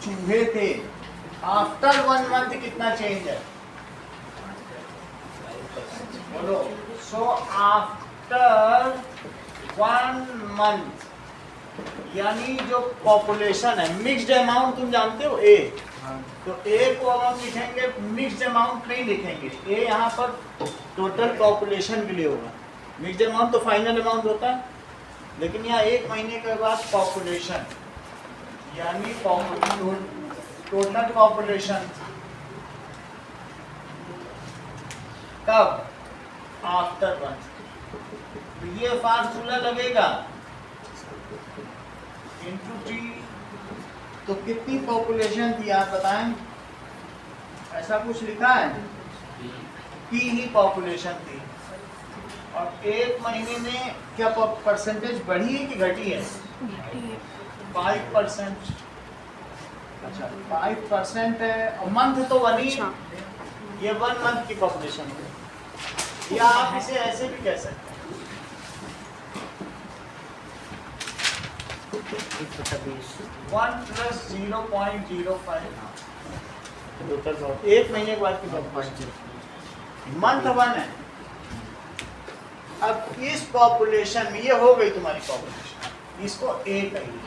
चूहे थे, after 1 month कितना चेंज है? बोलो। सो आफ्टर 1 मंथ, यानी जो पॉपुलेशन है, मिक्स्ड अमाउंट तुम जानते हो ए, तो ए को अब हम लिखेंगे मिक्स्ड अमाउंट नहीं लिखेंगे, ए यहाँ पर टोटल पॉपुलेशन के लिए होगा। मिक्स्ड अमाउंट तो फाइनल अमाउंट होता है, लेकिन यहाँ 1 महीने के बाद पॉपुलेशन यानी टोटल पॉपुलेशन कब? आफ्टर 1। तो ये फार्मूला लगेगा इंटू टी। तो कितनी पॉपुलेशन थी आप बताएं? ऐसा कुछ लिखा है? पी ही पॉपुलेशन थी। और 1 महीने में क्या परसेंटेज बढ़ी है कि घटी है? 5%। अच्छा 5% है, और मंथ तो 1 ही, ये 1 मंथ की पॉपुलेशन है। या आप इसे ऐसे भी कह सकते हैं 1 + 0.05, 1 महीने के बाद की पॉपुलेशन, मंथ 1 है। अब इस पॉपुलेशन में ये हो गई तुम्हारी पॉपुलेशन, इसको ए कहिए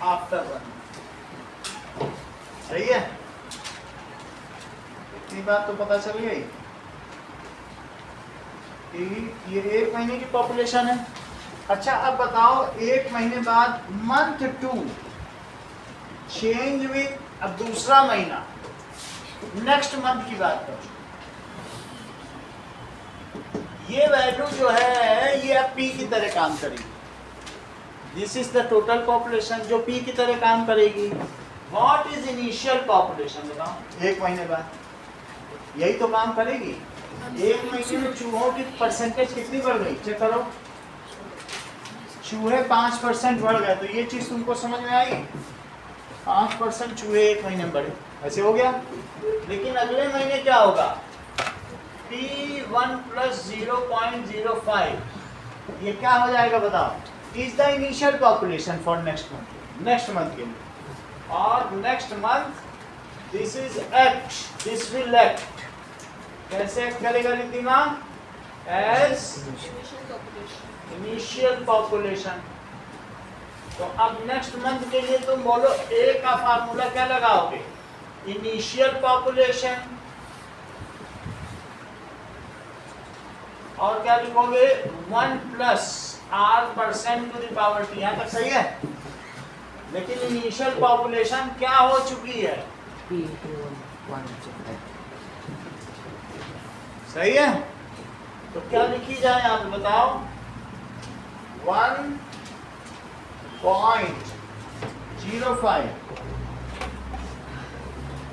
आफ्टर 1। सही है? इतनी बात तो पता चल गई। ये 1 महीने की पॉपुलेशन है। अच्छा अब बताओ 1 महीने बाद मंथ 2 चेंज विद, अब दूसरा महीना, नेक्स्ट मंथ की बात करो। ये वैल्यू जो है ये अब पी की तरह काम करेगी। This is the total population जो पी की तरह काम करेगी। व्हाट इज इनिशियल पॉपुलेशन बताओ 1 महीने बाद, यही तो काम करेगी। 1 महीने में चूहों की परसेंटेज कितनी बढ़ गई? चेक करो, चूहे 5% बढ़ गए। तो ये चीज तुमको समझ में आई? 5% चूहे 1 महीने में बढ़े, ऐसे हो गया। लेकिन अगले महीने क्या होगा? P1 + 0.05, ये क्या हो जाएगा बताओ? Is the initial population for next month के लिए। और next month this is act, this will act. कैसे एक्ट करेगा रिद्धिमा? As initial population. तो अब नेक्स्ट मंथ के लिए तुम बोलो ए का फार्मूला क्या लगाओगे? इनिशियल पॉपुलेशन, और क्या लिखोगे? 1 + r%⁻t। यहाँ तक सही है? लेकिन इनिशियल पॉपुलेशन क्या हो चुकी है? सही है? तो क्या लिखी जाए आप बताओ? 1.05।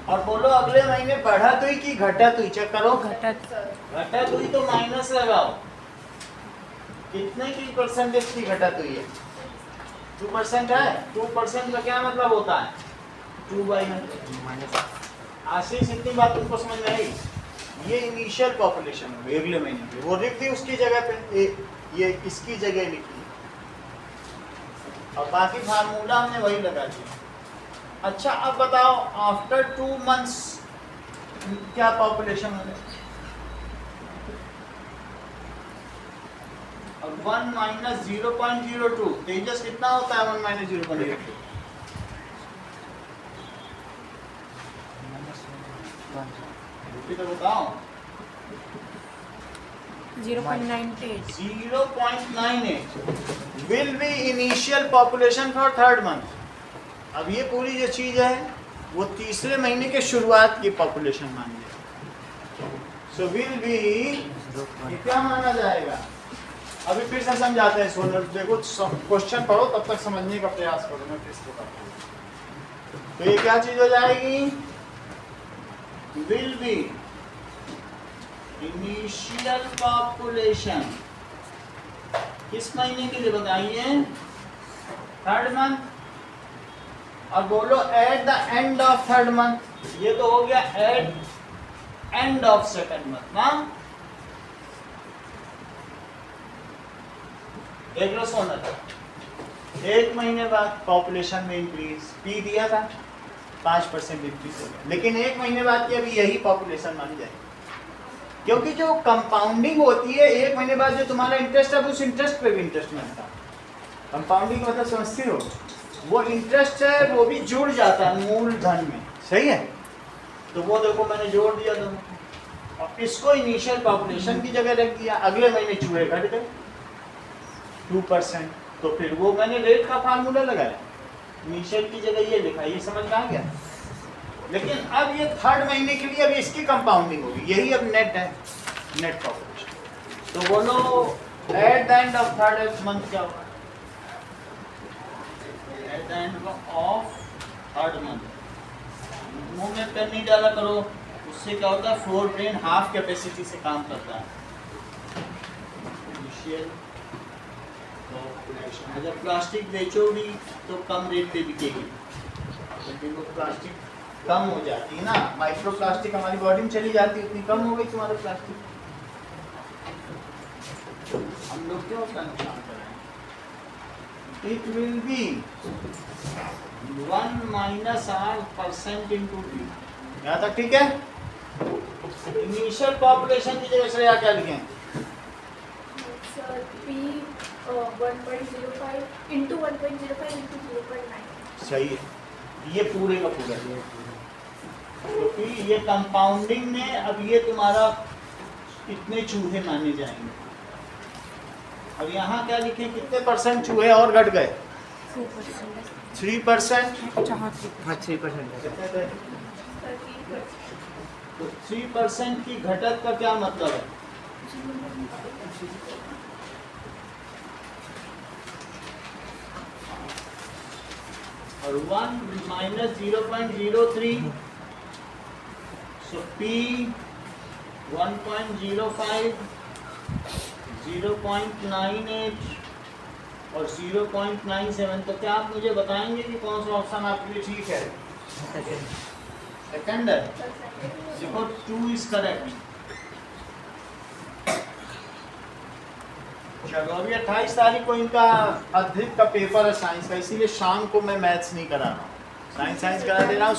और बोलो अगले महीने बढ़त हुई कि घटत हुई? चेक करो। घटत हुई तो माइनस लगाओ। कितने की परसेंटेज की घटत हुई है? 2% है। 2% का क्या मतलब होता है? 2/100। आशीष इतनी बात तुमको समझ में आई? ये इनिशियल पॉपुलेशन है अगले महीने की, वो लिख दी उसकी जगह पे, ये इसकी जगह लिखी, और बाकी फार्मूला हमने वही लगा दिया। अच्छा अब बताओ आफ्टर 2 मंथ्स क्या पॉपुलेशन हो जाए? अब 1 - 0.02, तेजस कितना होता है 1 - 0.02? तो बताओ 0.98 will be initial population for 3rd month. अब ये पूरी जो चीज है वो तीसरे महीने के शुरुआत की पॉपुलेशन मान ली। सो विल बी क्या माना जाएगा? अभी फिर से समझाते हैं। सोनल देखो क्वेश्चन पढ़ो तब तक समझने का प्रयास करो। मैं फिर से बताता हूं। तो ये क्या चीज हो जाएगी? विल बी इनिशियल पॉपुलेशन किस महीने के लिए बताइए? 3rd month. और बोलो at the end of 3rd month. ये तो हो गया eight end of 2nd month ना। देख लो सोनल, 1 महीने बाद पॉपुलेशन में इंक्रीज पी दिया था, 5% इंक्रीज हो गया, लेकिन 1 महीने बाद की अभी यही पॉपुलेशन मानी जाएगी, क्योंकि जो कंपाउंडिंग होती है 1 महीने बाद जो तुम्हारा इंटरेस्ट है उस इंटरेस्ट पे भी इंटरेस्ट मिलता है। कंपाउंडिंग मतलब समझती हो, वो इंटरेस्ट है वो भी जुड़ जाता है मूलधन में, सही है। तो वो देखो मैंने जोड़ दिया दोनों, और इसको इनिशियल पॉपुलेशन की जगह रख दिया। अगले महीने चूहे घट गए 2%, तो फिर वो मैंने रेट का फार्मूला लगाया, इनिशियल की जगह ये लिखा, ये समझ में आ गया। लेकिन अब ये 3rd महीने के लिए अब इसकी कंपाउंडिंग होगी, यही अब नेट है, नेट पॉपुलेशन। तो बोलो at the end of 3rd month क्या होगा? At the end of 3rd month, मुंह में पेन नहीं डाला करो, उससे क्या होता है फ्लोर ब्रेन हाफ कैपेसिटी से काम करता है। इनिशियल पॉपुलेशन, जब प्लास्टिक बेचोगी तो कम रेट पे बिकेगी, लेकिन वो प्लास्टिक कम हो जाती है ना, माइक्रो प्लास्टिक हमारी बॉडी में चली जाती है, उतनी कम हो गई तुम्हारा प्लास्टिक। हम लोग क्यों उसका नुकसान कर रहे हैं? It will be 1 minus R% into P। यहाँ तक ठीक है? इनिशियल पॉपुलेशन की जगह से क्या लिखें? P 1.05 into 1.05 into 0.9। सही है, ये पूरे का पूरा है। क्योंकि ये कंपाउंडिंग में अब ये तुम्हारा कितने चूहे माने जाएंगे। अब यहाँ क्या लिखे, कितने % चूहे और घट गए? 3%। हाँ 3%। तो 3% की घटत का क्या मतलब है? और 1 माइनस 0.03, so P 1.05, 0.98 और 0.97। तो क्या आप मुझे बताएंगे कि कौन सा ऑप्शन आपके लिए ठीक है? सेकंड है, देखो 2 इज करेक्ट। चलो अभी 28 तारीख को इनका अधिक का पेपर है साइंस का, इसीलिए शाम को मैं मैथ्स नहीं करा रहा हूँ, साइंस करा दे रहा हूँ।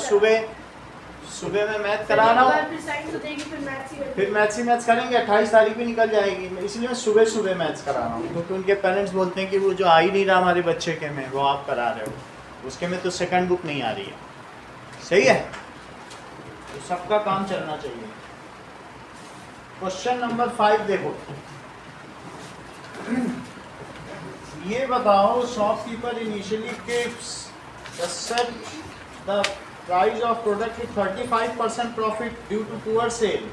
सुबह में मैथ करा रहा हूँ, फिर मैथ्स ही मैथ्स करेंगे। 28 तारीख भी निकल जाएगी, इसलिए मैं सुबह मैथ्स करा रहा हूँ, क्योंकि उनके पेरेंट्स बोलते हैं कि वो जो आ ही नहीं रहा हमारे बच्चे के में, वो आप करा रहे हो, उसके में तो सेकंड बुक नहीं आ रही है, सही है। तो सबका काम चलना चाहिए। क्वेश्चन नंबर 5 देखो, ये बताओ shopkeeper initially keeps the price of product with 35% profit due to poor sale.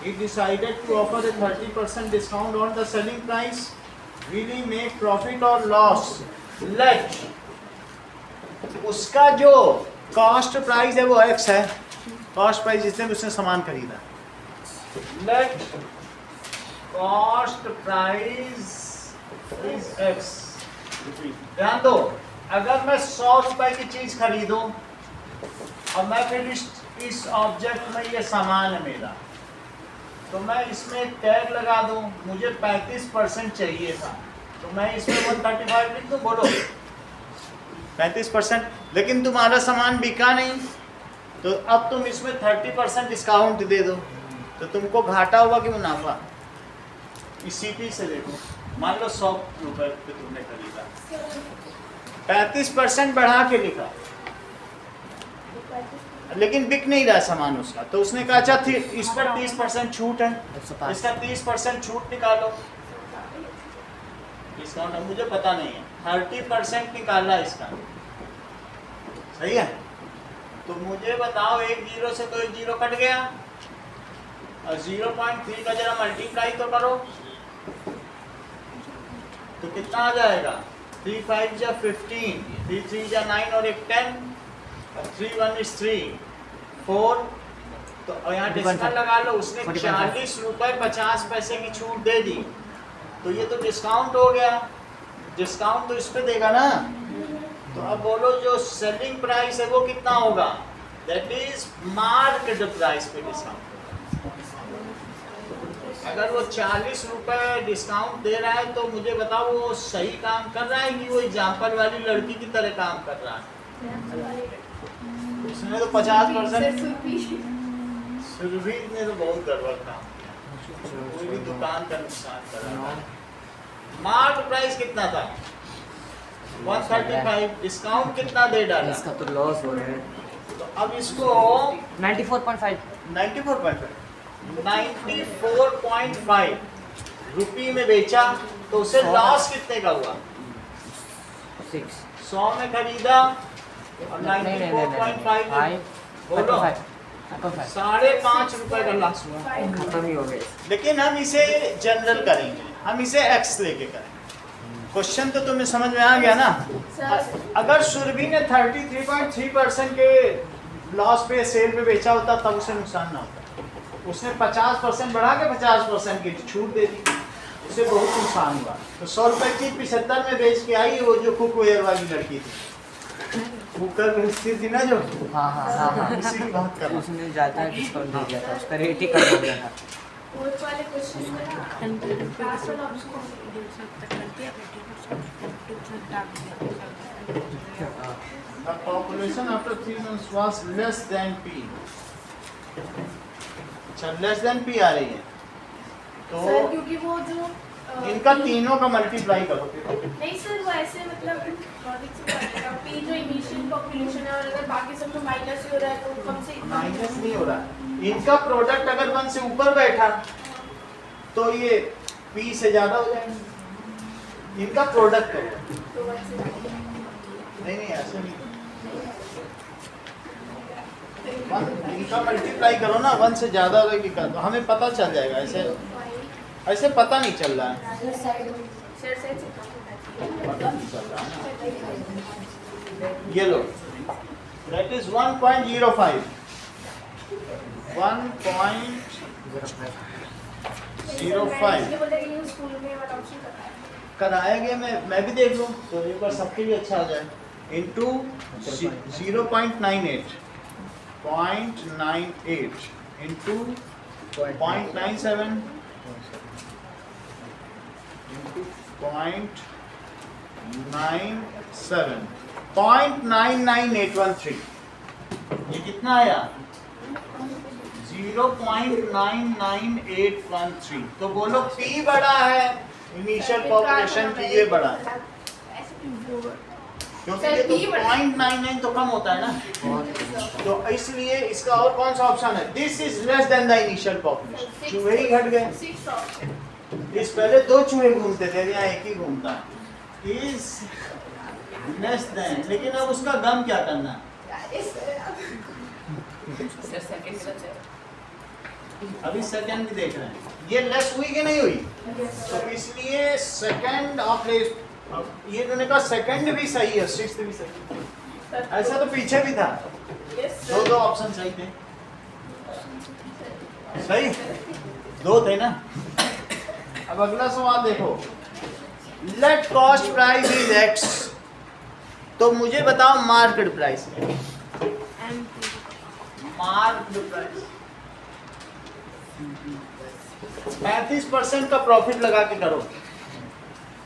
He decided to offer a 30% discount on the selling price. Will he make profit or loss? Let उसका जो cost price है वो x है, cost price जिसने उसने सामान खरीदा। Let cost price is x। ध्यान दो, अगर मैं 100 रुपए की चीज खरीदूं और मैं फिर इस ऑब्जेक्ट में ये सामान है मेरा, तो मैं इसमें एक टैग लगा दूं, मुझे 35% चाहिए था, तो मैं इसमें 135 लिख दूं, बोलो 35%। लेकिन तुम्हारा सामान बिका नहीं, तो अब तुम इसमें 30% डिस्काउंट दे दो, तो तुमको घाटा हुआ कि मुनाफा? इस सीपी से देखो, मान लो 100 रुपए पे तुमने खरीदा, 35% बढ़ा के लिखा, लेकिन बिक नहीं रहा सामान उसका, तो उसने कहा अच्छा इस पर 30% छूट है, इसका 30% छूट निकालो। डिस्काउंट मुझे पता नहीं है, 30% निकाला इसका, सही है। तो मुझे बताओ, एक जीरो से तो एक जीरो कट गया, और 0.3 का जरा मल्टीप्लाई तो करो, तो कितना आ जाएगा? 3 5 जा 15, 3 3 जा 9 और एक 10, 3 1 is 3 4। तो यहाँ डिस्काउंट लगा लो, उसने 40 रुपए 50 पैसे की छूट दे दी, तो ये तो डिस्काउंट हो गया, डिस्काउंट तो इस पे देगा ना। तो अब बोलो जो सेलिंग प्राइस है वो कितना होगा? दैट इज मार्केट प्राइस पे डिस्काउंट। अगर वो 40 रुपए डिस्काउंट दे रहा है, तो मुझे बताओ वो सही काम कर रहा है कि वो एग्जाम्पल वाली लड़की की तरह काम कर रहा है? उसने तो 50% सर सुरभि सुरभि ने तो बहुत गड़बड़ काम किया, पूरी दुकान का नुकसान करा। मार्क प्राइस कितना था 135, डिस्काउंट कितना दे डाला, इसका तो लॉस हो रहा है। तो अब इसको 94.5 94.5 रुपये में बेचा तो उसे लॉस कितने का हुआ, 6 100 में खरीदा और 94.5 में बोलो 5.5 रुपए का लॉस हुआ। खत्म ही हो गए। लेकिन हम इसे जनरल करेंगे, हम इसे एक्स लेके करेंगे। क्वेश्चन तो तुम्हें समझ में आ गया ना। सर अगर सुरभि ने 33.3% के लॉस पे सेल पे बेचा होता तब उसे नुकसान ना होता। उसने 50% बढ़ा के 50% की छूट दे दी, उसे बहुत नुकसान हुआ। तो 100 रुपए की 75 में बेच के आई वो जो कुकवेयर वाली लड़की थी, कुकर बेचती थी ना जो, हाँ उसी की बात कर रहा हूँ। उसने ज़्यादा डिस्काउंट दे दिया था, उसका रेट ही कम हो गया था। फोर्थ वाले क्वेश्चन में ना लास्ट वाला option The population after 3 months was less than P. अच्छा लेस देन P आ रही है तो सर क्योंकि वो जो इनका तीनों का मल्टीप्लाई करो। नहीं सर वो ऐसे मतलब लॉजिक से पढ़ेगा पी जो इनिशियल पॉपुलेशन है और अगर बाकी सब तो माइनस हो रहा है तो कम से माइनस नहीं हो रहा, इनका प्रोडक्ट अगर 1 से ऊपर बैठा तो ये P से ज्यादा हो जाएगा, इनका प्रोडक्ट होगा। तो वन से नहीं ऐसे नहीं, इनका मल्टीप्लाई करो ना 1 से ज्यादा रहेगा तो हमें पता चल जाएगा। ऐसे पता नहीं चल रहा है, सर से पता नहीं चल रहा है ना। ये लो दैट इज 1.05 1.05 स्कूल में वाला ऑप्शन करता है कराया गया। मैं भी देख लूँ तो एक बार सबके लिए अच्छा हो जाए। इंटू 0.98 इंटू 0.97 इंटू 0.97 0.99813 ये कितना आया 0.99813। तो बोलो P बड़ा है इनिशियल पॉपुलेशन की, ये बड़ा है क्योंकि ये तो 0.99 तो कम होता है ना, तो इसलिए इसका और कौन सा ऑप्शन है, this is less than the initial population. चूहे ही घट गए, इस पहले 2 चूहे घूमते थे, यहाँ एक ही घूमता है, इज लेस देन। लेकिन अब उसका गम क्या करना है, अभी सेकंड भी देख रहे हैं, ये लेस हुई कि नहीं हुई, तो इसलिए सेकंड ऑफ लेस, ये इन्होंने कहा सेकंड भी सही है, सिक्स्थ भी सही है, ऐसा तो पीछे भी था, दो ऑप्शन सही थे, सही 2 थे ना। अब अगला सवाल देखो, let cost price is x, तो मुझे बताओ मार्केट प्राइस क्या है, मार्केट प्राइस 35% का प्रॉफिट लगा के करो,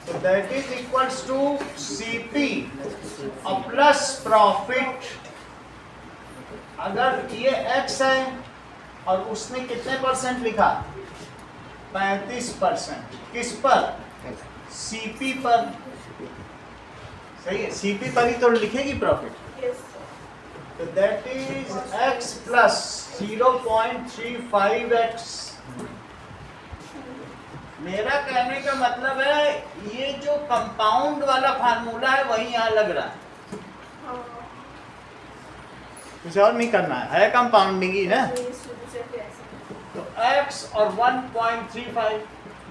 तो that is equals to CP plus profit. अगर ये X है और उसने कितने परसेंट लिखा 35%, किस पर, CP पर, सही है, CP पर ही तो लिखेगी प्रॉफिट, तो that is X plus 0.35x। मेरा कहने का मतलब है ये जो कंपाउंड वाला फार्मूला है वही यहाँ लग रहा है, कुछ और नहीं करना है कंपाउंडिंग ही ना। तो x और 1.35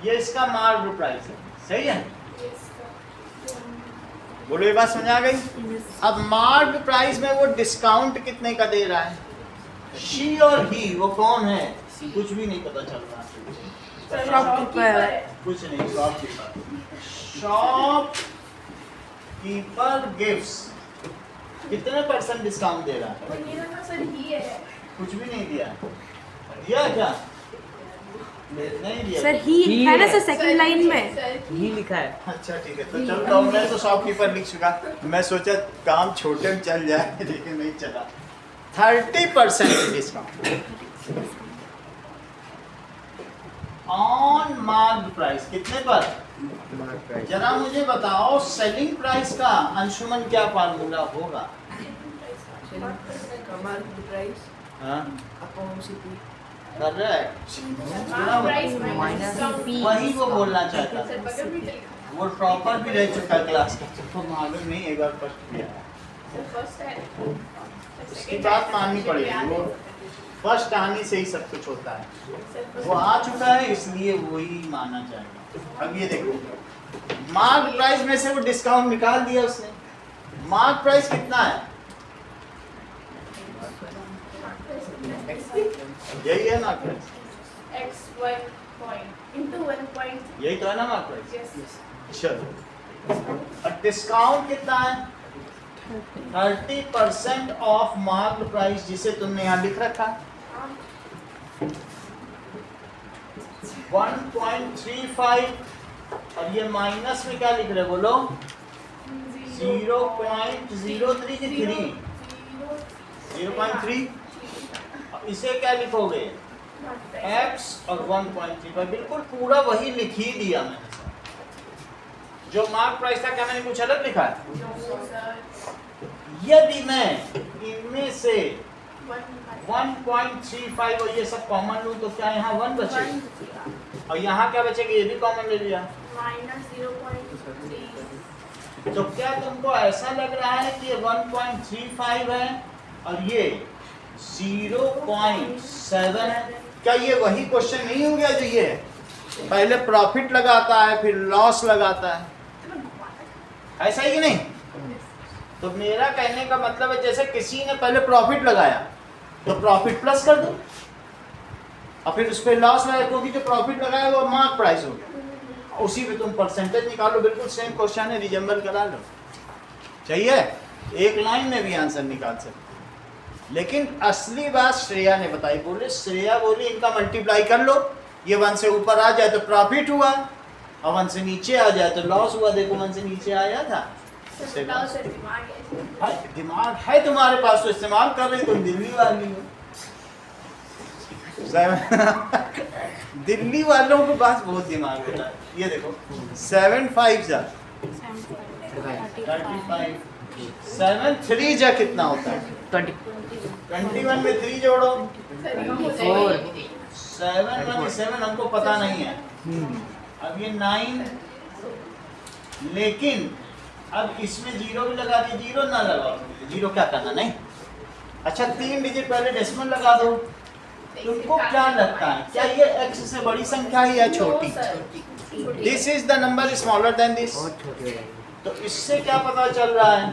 ये इसका मार्क प्राइस है, सही है, बोलो ये बात समझ आ गई। अब मार्क प्राइस में वो डिस्काउंट कितने का दे रहा है, शी और ही वो कौन है, कुछ भी नहीं पता चल रहा, कुछ नहीं, शॉपकीपर गिव्स कितने % डिस्काउंट दे रहा है, कुछ भी नहीं दिया, दिया क्या, नहीं दिया सर ही है ना सर सेकंड लाइन में ही लिखा है। अच्छा ठीक है, तो चलो मैं तो शॉपकीपर लिख चुका, मैं सोचा काम छोटे में चल जाए लेकिन नहीं चला, 30% डिस्काउंट ऑन मार्क्ड प्राइस। कितने पर? जरा मुझे बताओ सेलिंग प्राइस का अंशुमन क्या फार्मूला होगा? हाँ? कर रहा है? वही वो बोलना चाहता था, वो प्रॉपर भी रह चुका क्लास का, तो मालूम नहीं एक बार फर्स्ट किया। उसकी बात माननी पड़ेगी, वो फर्स्ट आने से ही सब कुछ होता है। वो आ चुका है इसलिए वही माना जाएगा। अब ये देखो मार्क प्राइस में से वो डिस्काउंट निकाल दिया उसने। मार्क प्राइस कितना है? यही है मार्क प्राइस, यही तो है ना मार्क प्राइस। चलो और डिस्काउंट कितना है? 30% ऑफ मार्क प्राइस, जिसे तुमने यहाँ लिख रखा 1.35, और ये माइनस में क्या लिख रहे बोलो? 0.03 की 0.3। इसे क्या लिखोगे? x और 1.35, बिल्कुल पूरा वही लिख ही दिया मैंने। जो मार्क प्राइस था क्या मैंने कुछ अलग लिखा है? यदि मैं इनमें से 1.35 और ये सब कॉमन लूं तो क्या यहाँ 1 बचेगा? और यहाँ क्या बचेगा? ये भी कॉमन ले लिया। तो क्या तुमको ऐसा लग रहा है कि ये 1.35 है और ये 0.7 है? क्या ये वही क्वेश्चन नहीं हो गया जो ये पहले प्रॉफिट लगाता है फिर लॉस लगाता है? ऐसा ही कि नहीं? तो मेरा कहने का मतलब है जैसे किसी ने पहले प्रॉफिट लगाया तो प्रॉफिट प्लस कर दो और फिर उस पर लॉस लगाया, क्योंकि जो प्रॉफिट लगाया वो मार्क प्राइस हो गया, उसी पे तुम परसेंटेज निकालो। बिल्कुल सेम क्वेश्चन है, रिजम्बल करा लो। चाहिए एक लाइन में भी आंसर निकाल सकते। लेकिन असली बात श्रेया ने बताई। बोले श्रेया बोली इनका मल्टीप्लाई कर लो, ये 1 से ऊपर आ जाए तो प्रॉफिट हुआ और 1 से नीचे आ जाए तो लॉस हुआ। देखो 1 से नीचे आया था। दिमाग है तुम्हारे पास तो इस्तेमाल कर रही, तुम दिल्ली वाली हो। दिल्ली वालों के पास बहुत दिमाग होता है। ये देखो 7 5 जा 35, 7 3 जा कितना होता है? 21 में 3 जोड़ो 7 हमको पता नहीं है। अब ये 9, लेकिन अब इसमें 0 भी लगा दिए। 0 ना लगाओ, 0 क्या करना नहीं। अच्छा 3 डिजिट पहले डेसिमल लगा दो। तुमको क्या लगता है क्या ये x से बड़ी संख्या है या छोटी? This is the number smaller than this. तो इससे क्या पता चल रहा है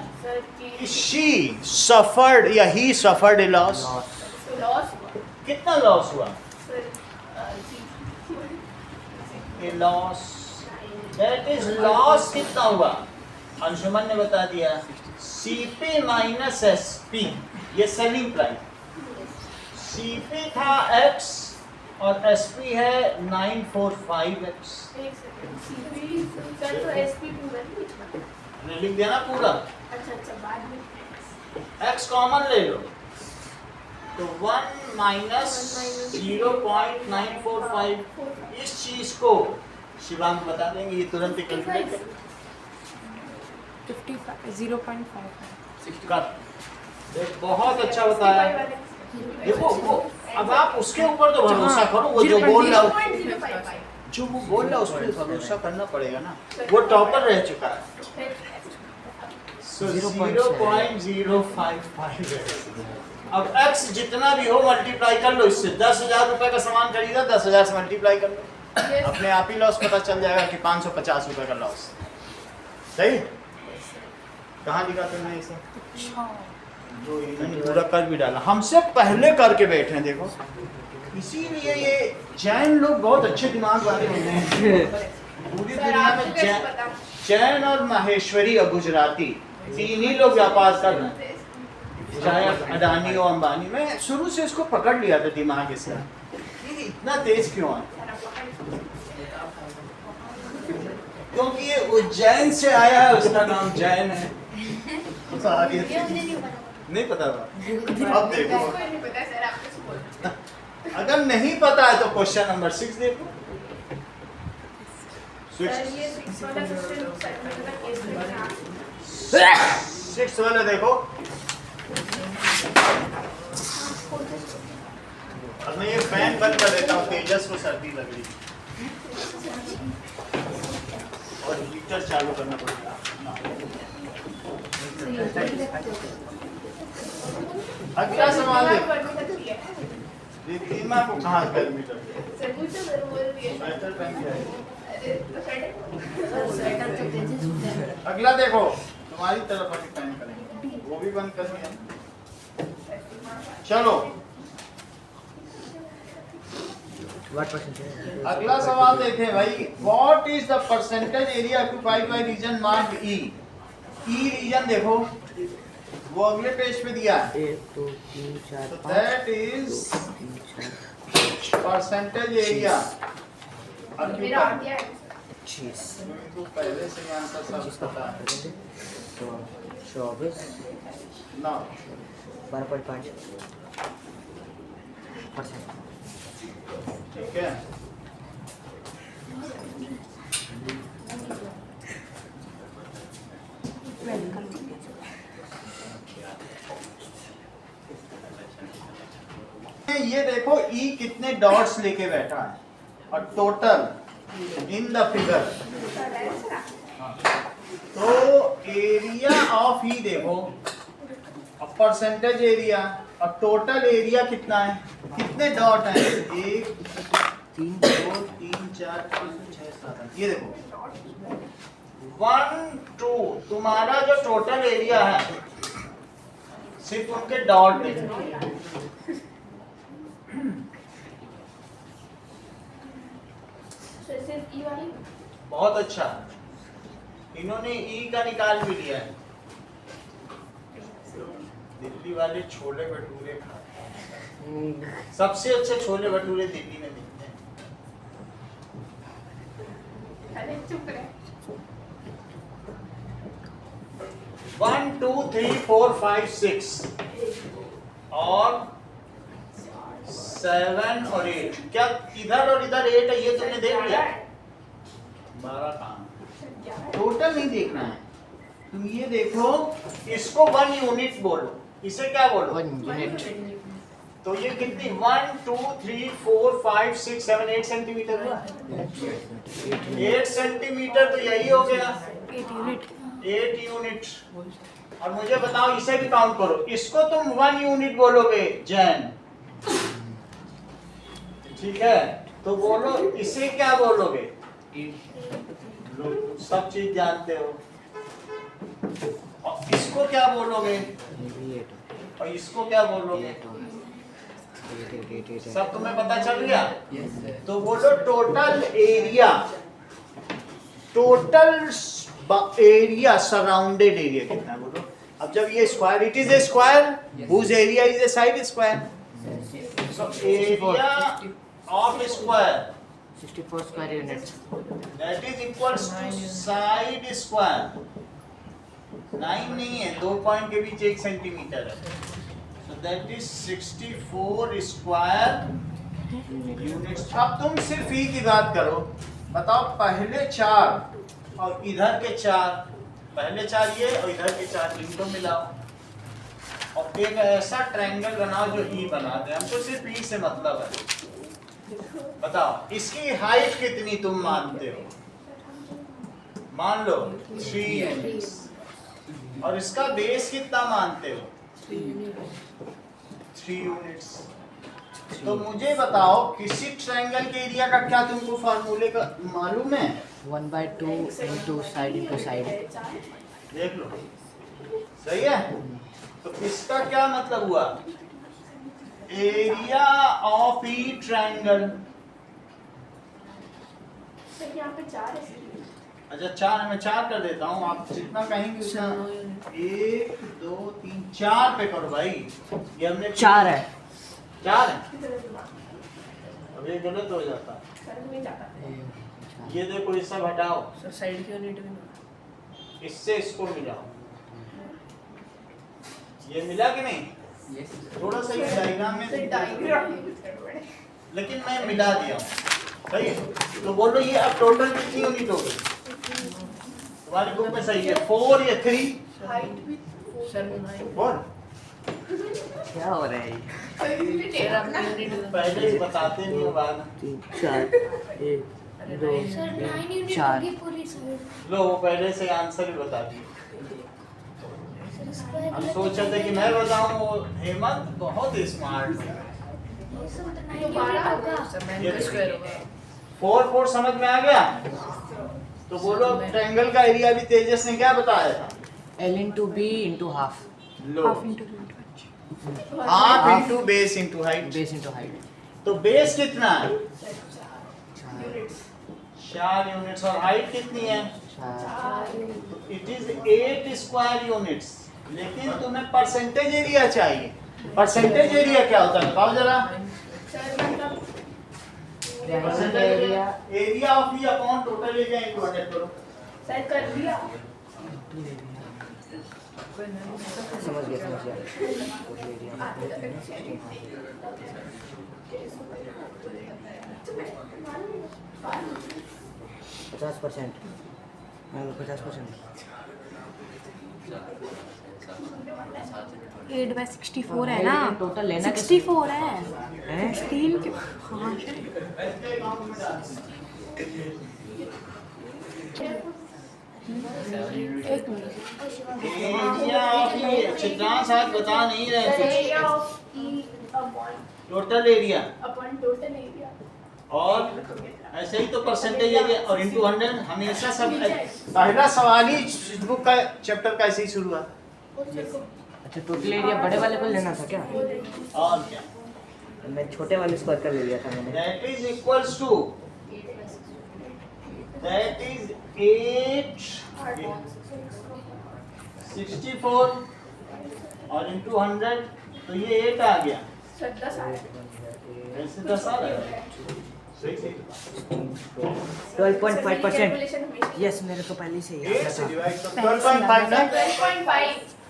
कि शी सफर्ड या ही सफर्ड ए लॉस। कितना लॉस हुआ? ए लॉस, दैट इज लॉस। कितना हुआ? अंशुमन ने बता दिया CP माइनस SP, ये सेलिंग प्राइस। CP था X और SP है 945X। लिख देना पूरा। X कॉमन ले लो तो 1 माइनस 0.945। इस चीज को शिवांग बता देंगे, ये तुरंत कैलकुलेट कर 0.5 बहुत अच्छा बताया। देखो वो अब आप उसके ऊपर तो भरोसा करो, वो जो बोल रहा है उस पर भरोसा करना पड़ेगा ना। वो टॉपर रह चुका है। So 0.055। अब x जितना भी हो मल्टीप्लाई कर लो इससे। 10,000 रुपए का सामान खरीदा, 10,000 से मल्टीप्लाई कर लो, अपने आप ही लॉस पता चल जाएगा कि 550 रुपए का लॉस। सही? कहाँ लिखा तुमने इसे? जो इन्होंने पूरा कर भी डाला, हमसे पहले करके बैठे हैं। देखो इसीलिए ये जैन लोग बहुत अच्छे दिमाग वाले होते हैं। पूरी दुनिया में जैन और माहेश्वरी और गुजराती तीन ही लोग व्यापार कर रहे हैं, चाहे अडानी और अंबानी। मैं शुरू से इसको पकड़ लिया था दिमाग इसका, ये इतना तेज क्यों है? क्योंकि ये उज्जैन से आया है, उसका नाम जैन है। नहीं पता था। अब देखो, इसको नहीं पता सर, आप कुछ बोलो। अगर नहीं पता है तो क्वेश्चन नंबर 6 देखो। सर ये 6 वाला क्वेश्चन सर मतलब केस में क्या? 6 वाला देखो। अब मैं ये फैन बंद कर देता हूँ, तेजस को सर्दी लग रही और हीटर चालू करना पड़ेगा। अगला सवाल देखो। रिद्धिमा को कहाँ गर्मी लगती है? सर पूछो सर, बोल रही है। स्वेटर पहन के आई। अरे तो स्वेटर तो तेजस होता है। अगला देखो, तुम्हारी तरफ वाली फैन करेंगे, वो भी बंद करनी है। चलो What percentage? अगला सवाल देखें भाई। What is the percentage area occupied by region marked E? E region देखो, वो अगले पेज पे दिया है। 1 2 3 4 So 5 that is 3 4 percentage area मेरा आ occupied। गया है। 25 तुमको पहले से ही आंसर सब पता है। 24 ना 12.5%। ठीक है। ये देखो ई कितने डॉट्स लेके बैठा है और टोटल इन द फिगर। तो एरिया ऑफ ई देखो और परसेंटेज एरिया और टोटल एरिया कितना है, कितने डॉट हैं? 1 2 3 4 5 6 7। ये देखो 1 2, तुम्हारा जो टोटल एरिया है सिर्फ उनके डॉट देखो। सर सिर्फ ई वाली? बहुत अच्छा, इन्होंने ई का निकाल भी लिया है। दिल्ली वाले छोले भटूरे खाते हैं, सबसे अच्छे छोले भटूरे दिल्ली में मिलते हैं। अरे चुप रहे। 1 2 3 4 5 6 और 7 और 8। क्या इधर और इधर 8 है? ये तुमने देख लिया? 12 काम, टोटल नहीं देखना है। तुम ये देखो, इसको 1 यूनिट बोलो, इसे क्या बोलो? 1 यूनिट। तो ये कितनी 1 2 3 4 5 6 7 8 सेंटीमीटर हुआ। 8 सेंटीमीटर तो यही हो गया 8 यूनिट। और मुझे बताओ, इसे भी काउंट करो। इसको तुम 1 यूनिट बोलोगे जैन, ठीक है? तो बोलो इसे क्या बोलोगे? लोग सब चीज जानते हो। और इसको क्या बोलोगे? और इसको क्या बोलोगे? सब तुम्हें पता चल गया? तो बोलो total area, total area, surrounded area कितना है बोलो। अब जब ये square, it is a square whose area is a side square. So area of square 64 square units. That is equals to side square. 9 नहीं है, 2 पॉइंट के बीच 1 सेंटीमीटर है। So that is 64 square units. अब तुम सिर्फ ई की बात करो। बताओ पहले 4 और इधर के 4, पहले 4 ये और इधर के 4, इनको मिलाओ और एक ऐसा ट्रायंगल बनाओ जो ई बना दे। हमको सिर्फ ई से मतलब है। बताओ इसकी हाइट कितनी तुम मानते हो? मान लो 3 यूनिट्स। और इसका बेस कितना मानते हो? 3 यूनिट्स। तो मुझे बताओ किसी ट्रायंगल के एरिया का क्या तुमको फार्मूले का मालूम है? 1/2 into side into side. देख लो, सही है? तो इसका क्या मतलब हुआ? Area of E triangle. Sir यहाँ पे 4 है। अच्छा 4 है, मैं 4 कर देता हूँ। आप जितना कहेंगे उतना। 1 2 3 4 पे करो भाई। ये हमने 4 है। 4 है। अब ये गलत हो जाता। सर नहीं जाता। ये देखो, ये सब हटाओ, सर साइड की यूनिट में इससे इसको मिलाओ। ये मिला कि नहीं? थोड़ा सा ये डायग्राम में लेकिन मैं मिला दिया हूँ, सही है। तो बोलो ये अब टोटल कितनी यूनिट होगी तुम्हारी बुक में? सही है 4 या 3 4 क्या हो रहा है ये? पहले ही बताते नहीं हो बाद में। 3 4 1 2 4 लो वो पहले से आंसर भी बता दिए। हम सोचा था कि मैं बताऊं, वो हेमंत बहुत स्मार्ट है। 4 समझ में आ गया? तो बोलो ट्रायंगल का एरिया भी तेजस ने क्या बताया था? L into B into half. लो half into half into base into height. Base into height. तो बेस कितना है? 4 4 यूनिट्स और हाइट कितनी है? 4 इट इज 8 स्क्वायर यूनिट्स। लेकिन तुम्हें परसेंटेज एरिया चाहिए। परसेंटेज एरिया क्या होता है बताओ जरा? Percentage area area of E upon total area into 100 करो। समझ गया टोटल एरिया 50%। 8/64 है ना? टोटल लेना 64 है। हैं? 16 के हाँ एक मिनट। एरिया ऑफ ई चित्रांश आज बता नहीं रहे थे। टोटल एरिया और ऐसे ही तो परसेंटेज एरिया और इनटू 100 हमेशा सब। पहला सवाल ही बुक का चैप्टर का ऐसे ही शुरू हुआ। अच्छा टोटल एरिया बड़े वाले को लेना था क्या? और क्या? मैं छोटे वाले स्क्वायर का ले लिया था मैंने। दैट इज इक्वल्स टू 64 और इनटू 100 तो ये 8 आ गया। ऐसे 10 आ रहा है। सही सही 12.5%। यस मेरे को पहले से ही 8 से डिवाइड करो 12.5 ना।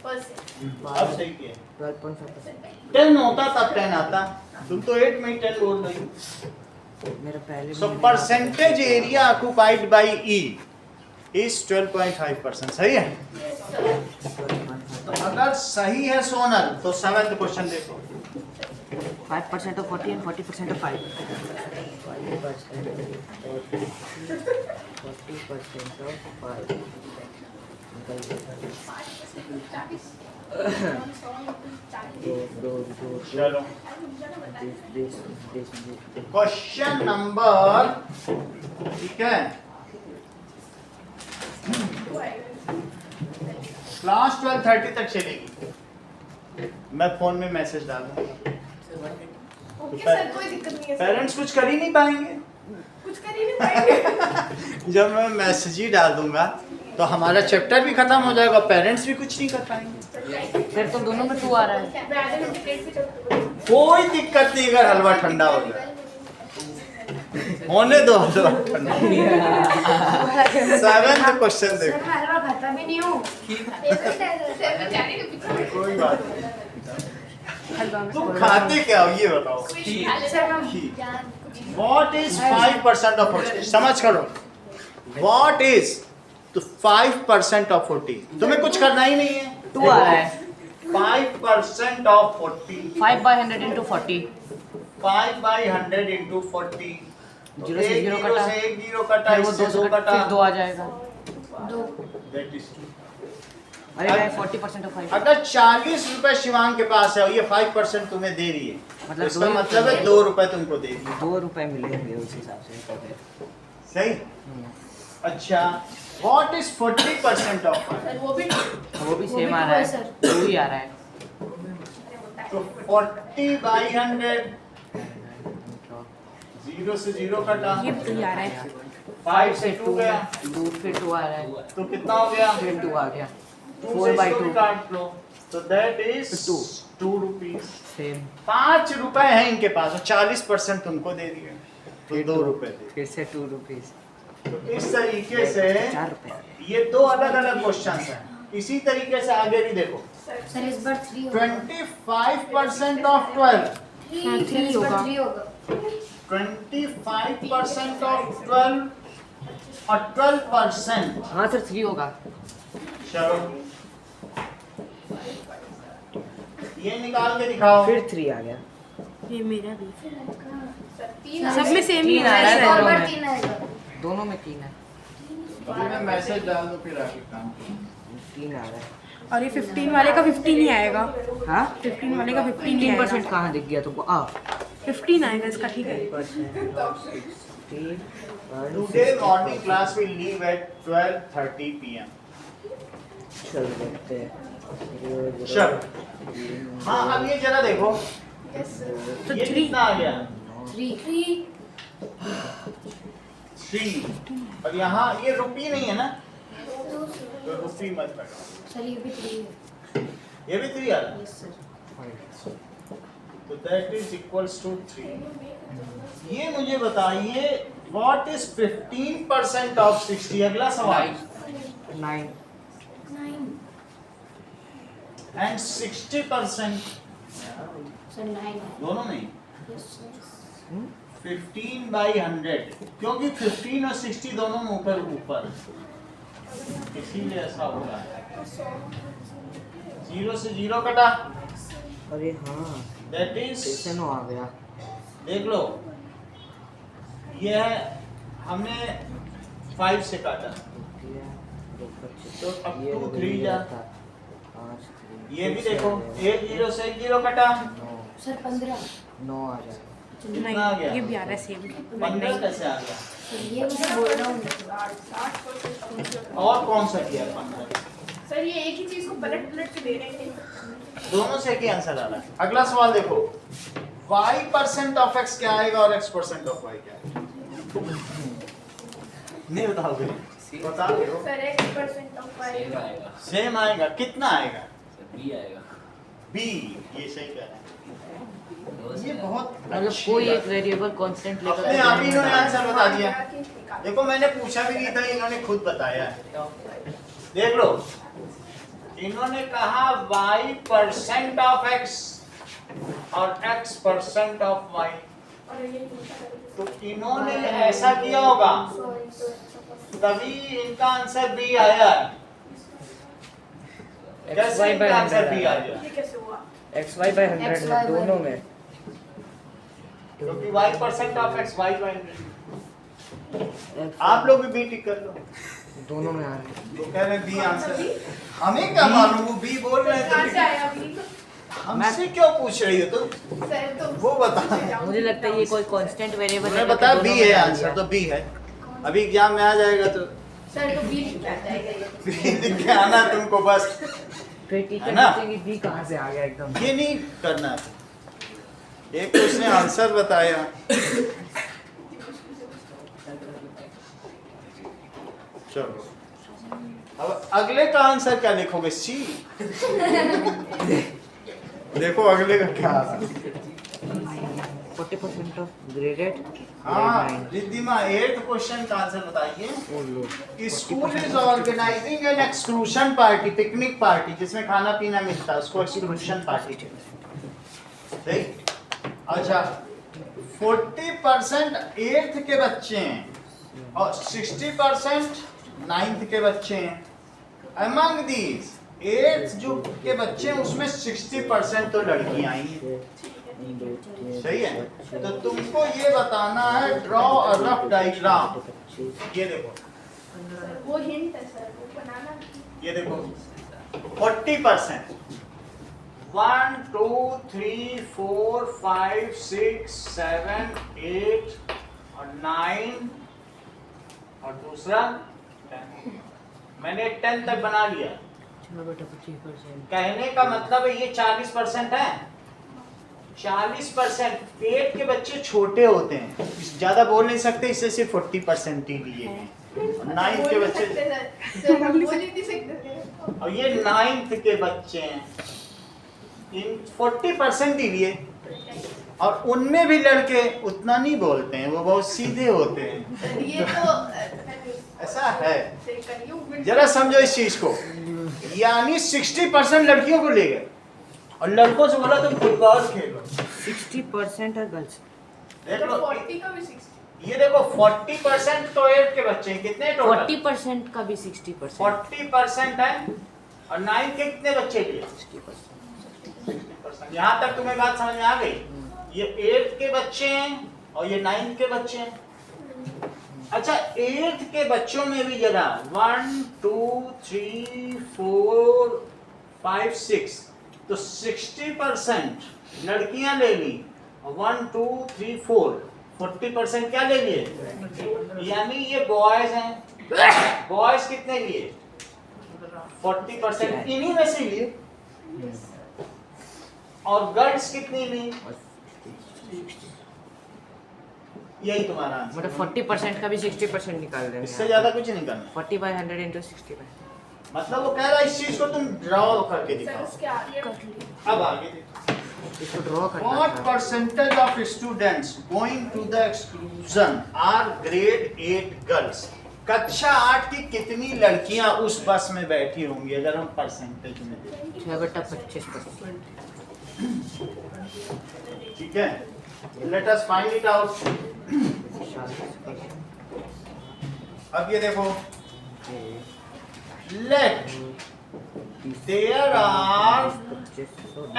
अब सही किया। 12.5%। 10 होता तब 10 आता। तुम तो 8 में ही 10 बोल रही हो। मेरा पहले So percentage area occupied by E is 12.5%। सही है? तो अगर सही है सोनल तो 7th क्वेश्चन देखो। 5% of 40 and 40% of 5. 5% of 40% of 5. चलो this. क्वेश्चन नंबर, ठीक है, क्लास 12:30 तक चलेगी। मैं फोन में मैसेज डालूंगा। पेरेंट्स कुछ कर ही नहीं पाएंगे। जब मैं मैसेज ही डाल दूंगा तो हमारा चैप्टर भी खत्म हो जाएगा, पेरेंट्स भी कुछ नहीं कर पाएंगे। फिर तो दोनों में 2 आ रहा है। कोई दिक्कत नहीं अगर हलवा ठंडा हो जाए, होने दो हलवा ठंडा। 7th क्वेश्चन देखो। कोई बात नहीं, तुम खाते क्या हो ये बताओ? What is 5% of 40? समझ करो, What is तो 5% of 40? तुम्हें कुछ करना ही नहीं है। 2 आ रहा है। 5% of 40। 5/100 into 40. 5/100 into 40। 0 से 0 कटा। से 1 0 कटा, फिर वो इससे 2 2 कटा। फिर 2 आ जाएगा। That is true। अरे भाई 40% of 5. अगर 40 रुपए शिवांग के पास है और ये 5% तुम्हें दे रही है, मतलब तो इसका 2 मतलब है 2 रुपए तुमको दे रही है। 2 रुपए मिलेंगे उस हिसाब से। सही। अच्छा, What is 40% of 5? वो भी सेम आ रहा है। 2 ही आ रहा है। तो 40/100, 0 से 0 कटा, ये तो आ रहा है। 5 से 2 गया, 2 फिर 2 आ रहा है। तो कितना हो गया? फिर 2 आ गया। 2 से 4/2 इसको काट लो, तो दैट इज 2 रुपीज। सेम। 5 रुपए है इनके पास और 40% तुमको दे दिए, तो 2 रुपए दे। फिर से 2 रुपीज। तो इस तरीके से 4 रुपए। ये 2 अलग अलग क्वेश्चन हैं। इसी तरीके से आगे भी देखो, सर इस बार 3 होगा 25% ऑफ 12, हाँ, 3 होगा। 3 होगा 25% ऑफ 12 और 12%। हाँ सर 3 होगा। चलो ये निकाल के दिखाओ। फिर 3 आ गया। ये मेरा भी सर 3 सब में सेम ही तीन आ आ रहा रहा है है। और दोनों बार में। 3 आएगा दोनों में 3 है। अभी मैं मैसेज डाल दूं फिर आगे काम। 3 आ रहा है। और ये 15 वाले का 15 ही आएगा। हाँ 15 वाले का 15 ही 15% आएगा। कहाँ दिख गया तुमको? 15 आएगा इसका, ठीक है। 15 Today morning class will leave at 12:30 p.m. चल देखते हैं। चलो हाँ अब ये जरा देखो यस सर तो ये 3 कितना आ गया? 3 3 और यहाँ ये रुपी नहीं है ना, तो रुपी मत करो। सर ये भी 3 है ये भी 3 आ रहा है, यस सर तो दैट इज इक्वल्स टू 3। ये मुझे बताइए व्हाट इज 15% ऑफ 60? अगला सवाल। 9 एंड 60% सर 9 है दोनों में यस सर 15/100, क्योंकि 15 और 60 दोनों में ऊपर ऊपर, इसीलिए ऐसा होगा। 0 से 0 कटा, अरे हाँ दैट इज कैसे नो आ गया? देख लो ये है, हमने 5 से काटा, तो अब 2 3 जा, ये भी देखो 1 0 से 1 0 कटा, सर 15 9 आ जाएगा। कितना आ गया? ये भी आ रहा है सेम। 15 कैसे आ गया? सर ये मुझे बोल रहा हूँ 60% और कौन सा किया 15? सर ये एक ही चीज को पलट पलट के दे रहे हैं। दोनों से ही आंसर आ रहा है। अगला सवाल देखो, y% ऑफ x क्या आएगा और x% ऑफ y क्या आएगा? नहीं बताओगे? बता दो। सर 1% ऑफ सेम आएगा सेम आएगा, कितना आएगा? सर बी आएगा b, ये सही कह रहे हैं। दो से ये बहुत मतलब अच्छी कोई बात एक वेरिएबल कांस्टेंट लेकर अपने आप ही इन्होंने आंसर बता दिया। दिया। देखो मैंने पूछा भी नहीं था, इन्होंने खुद बताया है। देख लो, इन्होंने कहा y% ऑफ x और x% ऑफ y, तो इन्होंने ऐसा किया होगा तभी इनका आंसर b आया है। कैसे इनका आंसर b आ गया? ये कैसे हुआ? XY/100 में दोनों में। क्योंकि y% ऑफ x y/100। आप लोग भी b टिक कर लो। दोनों में आ रहे हैं। वो कह रहे हैं बी आंसर, हमें क्या मालूम, वो बी बोल रहे हैं कहाँ से तो आया अभी? हमसे क्यों पूछ रही हो तुम? सर तो वो बता। मुझे लगता है ये कोई कांस्टेंट वेरिएबल उन्होंने बताया बी है आंसर, तो बी है। अभी एग्जाम में आ जाएगा तो सर तो 20 क्या जाएगा ये? बी लिख के आना तुमको बस। फिर है टीचर ना? पूछेंगे बी कहाँ से आ गया एकदम। ये नहीं करना है, एक तो उसने आंसर बताया। चलो अब अगले का आंसर क्या लिखोगे? सी। देखो अगले का क्या आ रहा है। 40% ऑफ ग्रेडेड हाँ रिद्धिमा, 8th क्वेश्चन का आंसर बताइए। School is organising an exclusion party, picnic party जिसमें खाना पीना मिलता है, उसको एक्सक्लूशन पार्टी। सही। अच्छा 40% 8th के बच्चे हैं और 60% 9th के बच्चे हैं। अमंग दीज 8th जो के बच्चे हैं उसमें 60% तो लड़कियां ही हैं। सही है, तो तुमको ये बताना है ड्रॉ अ रफ डायग्राम। ये देखो, सर वो हिंट है सर, वो बनाना। ये देखो 40%, 1 2 3 4 5 6 7 8 और 9 और दूसरा 10। मैंने 10 तक बना लिया। चलो बेटा 25%। कहने का मतलब है ये 40% है। 40% 8 के बच्चे छोटे होते हैं, ज्यादा बोल नहीं सकते, इससे सिर्फ 40% ही लिए हैं। 9th के बच्चे, सर हम बोल ही नहीं सकते थे। और ये 9th के बच्चे हैं, इन 40% ही लिए। और उनमें भी लड़के उतना नहीं बोलते हैं, वो बहुत सीधे होते हैं। सर ये तो ऐसा है, करिए जरा समझो इस चीज को। यानी 60% लड़कियों को ले गए और लड़कों से बोला तुम फुटबॉल खेलो। 60% है गर्ल्स। देख लो 40 का भी 60। ये देखो 40% तो 8 के बच्चे हैं, कितने टोटल? 40% का भी 60%। 40% है और 9 के कितने बच्चे लिए? 60%। यहाँ तक तुम्हें बात समझ में आ गई? ये 8 के बच्चे हैं और ये 9 के बच्चे हैं। अच्छा 8 के बच्चों में भी जरा 1 2 3 4 5 6 तो 60% लड़कियां ले ली और 1 2 3 4 40% क्या ले लिए? यानी ये बॉयज हैं। बॉयज कितने लिए? 40% इन्हीं में से लिए। और गर्ल्स कितनी ली? यही तुम्हारा आंसर। मतलब 40% का भी 60% निकाल देंगे। इससे ज्यादा कुछ नहीं करना। 40/100 into 60 मतलब वो कह रहा है इस चीज को तुम ड्रॉ करके सर दिखाओ। उसके आगे अब आगे देखो। इसको ड्रॉ करना What था। percentage of students going to the exclusion are grade 8 girls? कक्षा 8 की कितनी लड़कियां उस बस में बैठी होंगी अगर हम परसेंटेज में देखें? 6/25%। ठीक है, let us find it out. अब ये देखो, let there are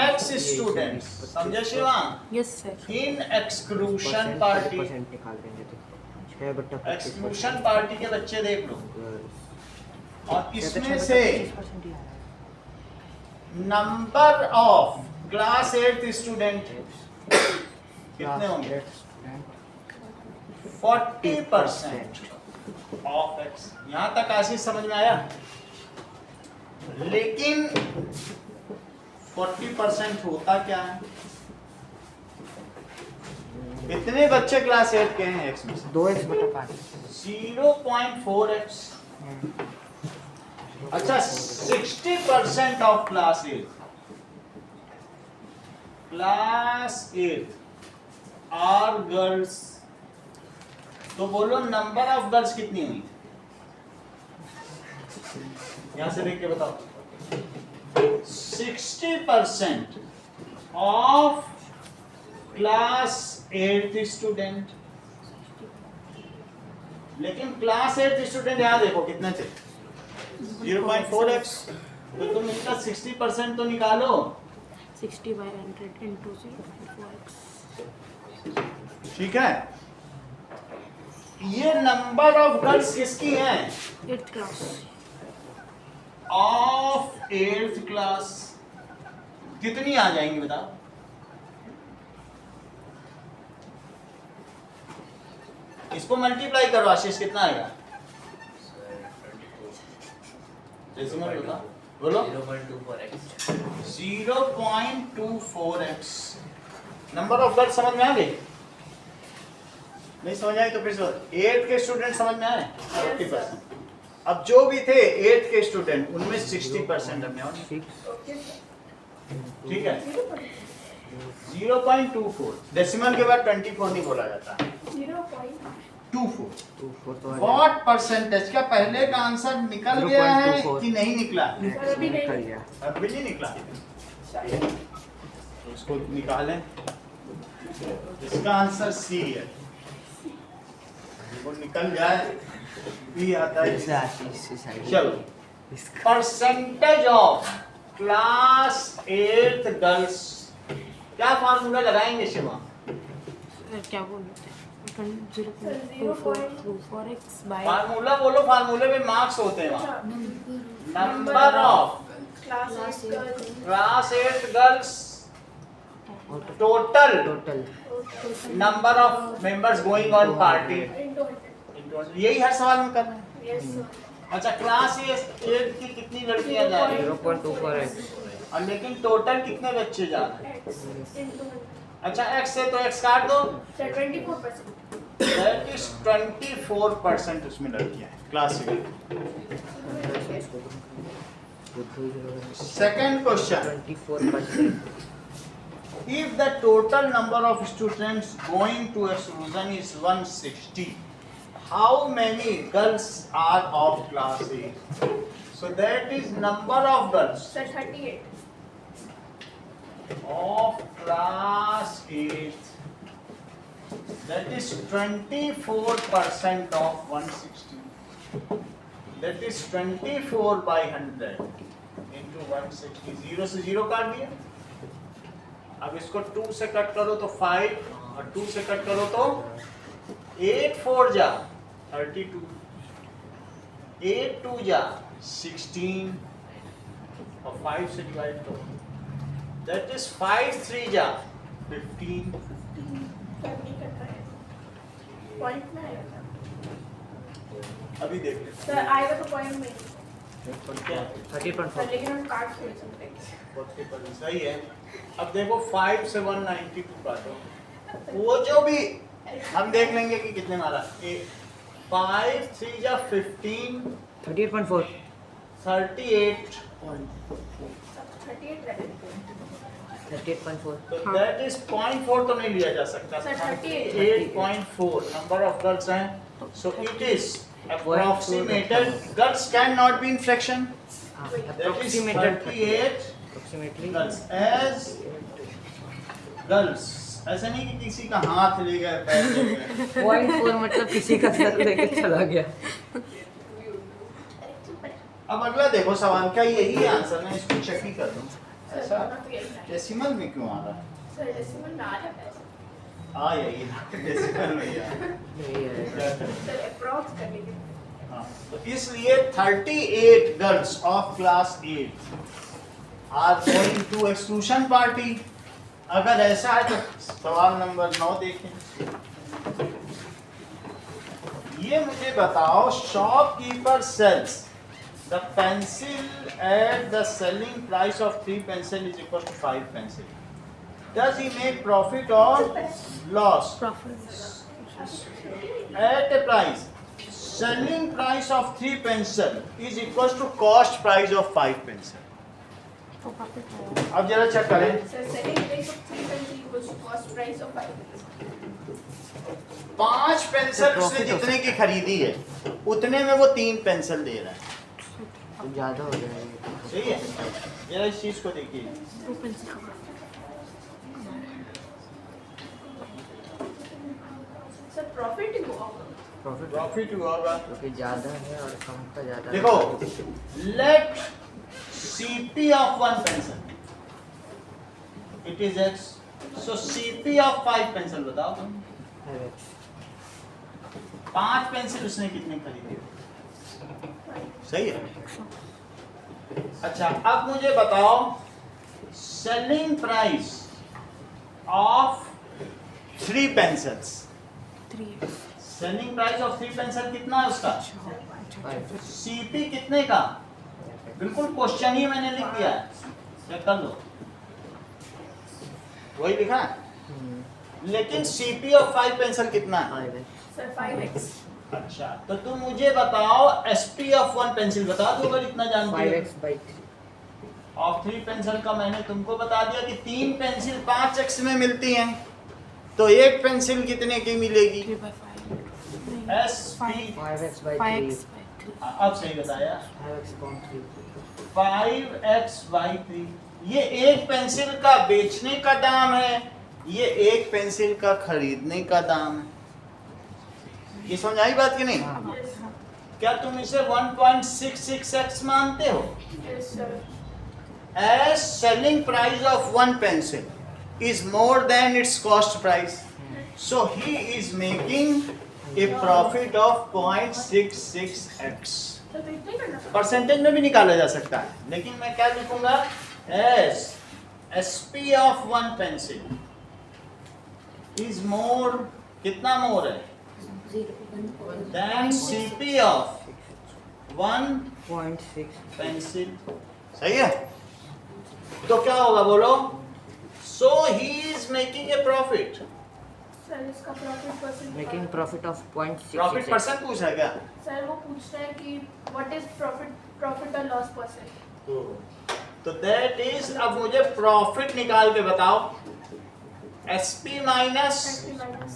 X students, समझे Shivang? Yes sir. In exclusion party, 40% निकाल देंगे तो 6/25%। एक्सक्लूशन पार्टी के बच्चे देख लो और इसमें से नंबर ऑफ क्लास 8 स्टूडेंट कितने होंगे? 40% ऑफ एक्स। यहां तक आशीष समझ में आया? लेकिन 40% होता क्या है? कितने बच्चे क्लास 8 के हैं एक्स में से? 2x/5। 0.4x। अच्छा 60% ऑफ क्लास 8 आर गर्ल्स। तो बोलो नंबर ऑफ गर्ल्स कितनी हुई? यहां से देख के बताओ। 60% ऑफ क्लास 8 स्टूडेंट। लेकिन क्लास 8 स्टूडेंट यहां देखो कितने थे? 0.4x। तो तुम इनका 60% तो निकालो। 60/100 into 0.4x। ठीक है, ये नंबर ऑफ गर्ल्स किसकी हैं? 8th class. Of 8th class कितनी आ जाएंगी बताओ? इसको मल्टीप्लाई करो आशीष, कितना आएगा? डेसिमल बता, बोलो। 0.24x। 0.24x। Number of girls समझ में आ गई? नहीं समझ आई तो फिर 8 के स्टूडेंट समझ में आए? 40%। अब जो भी थे 8 के स्टूडेंट उनमें 60% हमने और ठीक है। 0.24 डेसिमल के बाद 24 नहीं बोला जाता। 0.24 व्हाट परसेंटेज? क्या पहले का आंसर निकल गया है 0.24 कि नहीं निकला? अभी नहीं। निकल गया। अभी नहीं निकला। तो इसको निकालें। इसका आंसर सी है। वो निकल जाए भी आता है। चलो, परसेंटेज ऑफ क्लास 8 गर्ल्स, क्या फार्मूला लगाएंगे शिवा? क्या बोलते हैं? 0.24x/। फार्मूला बोलो, फार्मूले में मार्क्स होते हैं वहाँ। Number of class 8 girls total number of members going on party. यही हर सवाल में करना है। अच्छा क्लास 8 की कितनी लड़कियां जा रही हैं? 0.24x। और लेकिन टोटल कितने बच्चे जा रहे हैं? अच्छा x से तो x काट दो। 24%। दैट इज 24% उसमें लड़कियां हैं class 8। Second question, 24%। if the total number of students going to exclusion is 160, how many girls are of class A? So that is number of girls Sir, 38. of class 8. That is 24% of 160. That is 24 by 100 into 160. 0 से 0 काट दिया. अब इसको 2 से cut करो तो 5 और 2 से कट करो तो 8 4 जा 32, 8 2 जा 16 और 5 से डिवाइड करो. That is 5 3 जा 15. नहीं कर पाए. पॉइंट में आएगा अभी देख लेते सर. आएगा तो पॉइंट में. हैं क्या 30.4. लेकिन हम काट खेल सकते हैं. 40% सही है. अब देखो 5 से 192 काटो. वो जो भी हम देख लेंगे कि कितने मारा. 5 3 जा 15 38.4. 38. 38 रहे. 38.4. तो दैट इज 0.4 तो नहीं लिया जा सकता. सर 38. 8.4 नंबर ऑफ गर्ल्स हैं. So it is approximated. Girls cannot be in fraction. That is Approximated 38 approximately. girls as girls. ऐसा नहीं कि किसी का हाथ ले गए पैर ले गए. 0.4 मतलब किसी का सर लेके चला गया. अब अगला देखो सवाल. क्या यही आंसर? मैं इसको चेक ही कर दूं. सर ऐसा दोनों तो यही है. डेसिमल में क्यों आ रहा है? सर डेसिमल में आ जाता है. हाँ यही डेसिमल में ही आ रहा है. नहीं है. सर अप्रॉक्स करेंगे. हाँ, तो इसलिए 38 girls of class 8 are going to exclusion party. अगर ऐसा है तो सवाल नंबर 9 देखें. ये मुझे बताओ. Shopkeeper sells the pencil at the selling price of 3 pencil is equal to 5 pencil. Does he make profit और loss at a price? Selling price of 3 pencil is equals to cost price of 5 pencil. अब जरा check करें. Sir selling price of 3 pencil equals to cost price of 5 pencil. 5 pencil उसने जितने की खरीदी है उतने में वो 3 पेंसिल दे रहा है. तो ज़्यादा हो जाएगा. सही है. जरा इस चीज को देखिए. सर प्रॉफिट ही हुआ. प्रॉफिट हुआ होगा. क्योंकि ज़्यादा है और कम का ज़्यादा. देखो late CP of 1 pencil it is X. So CP of 5 pencil बताओ. 5 पेंसिल उसने कितने खरीदे? सही है. अच्छा अब मुझे बताओ selling price of 3 pencils. 3x. Selling price of 3 pencil कितना है उसका? CP कितने का? बिल्कुल क्वेश्चन ही मैंने लिख दिया है. चेक कर लो. वही लिखा है. लेकिन CP ऑफ 5 पेंसिल कितना है? Sir 5x. अच्छा तो तुम मुझे बताओ SP ऑफ 1 पेंसिल बता दो अगर इतना जानते हो. 5x/3. ऑफ 3 पेंसिल का मैंने तुमको बता दिया कि 3 पेंसिल 5x में मिलती हैं. तो एक पेंसिल कितने की मिलेगी? 3/5. SP. 5x/3. 5x/3. अब सही बताया. 5x/3. 5x/3. ये एक पेंसिल का बेचने का दाम है. ये एक पेंसिल का खरीदने का दाम है. ये समझ आई बात कि नहीं? क्या तुम इसे 1.66x मानते हो? Yes sir. As selling price of 1 pencil is more than its cost price, so he is making a profit of 0.66x. तो इतने करना. परसेंटेज में भी निकाला जा सकता है, लेकिन मैं क्या लिखूंगा? As SP of 1 pencil is more. कितना मोर है? Then CP of 1 0.6. pencil. सही है. तो क्या होगा बोलो? So he is making a profit. Sir इसका profit percent. Making profit of 0.6. Profit percent पूछा क्या? सर वो पूछ रहे हैं कि व्हाट इज प्रॉफिट और लॉस परसेंट. तो दैट इज. अब मुझे प्रॉफिट निकाल के बताओ. SP माइनस SP minus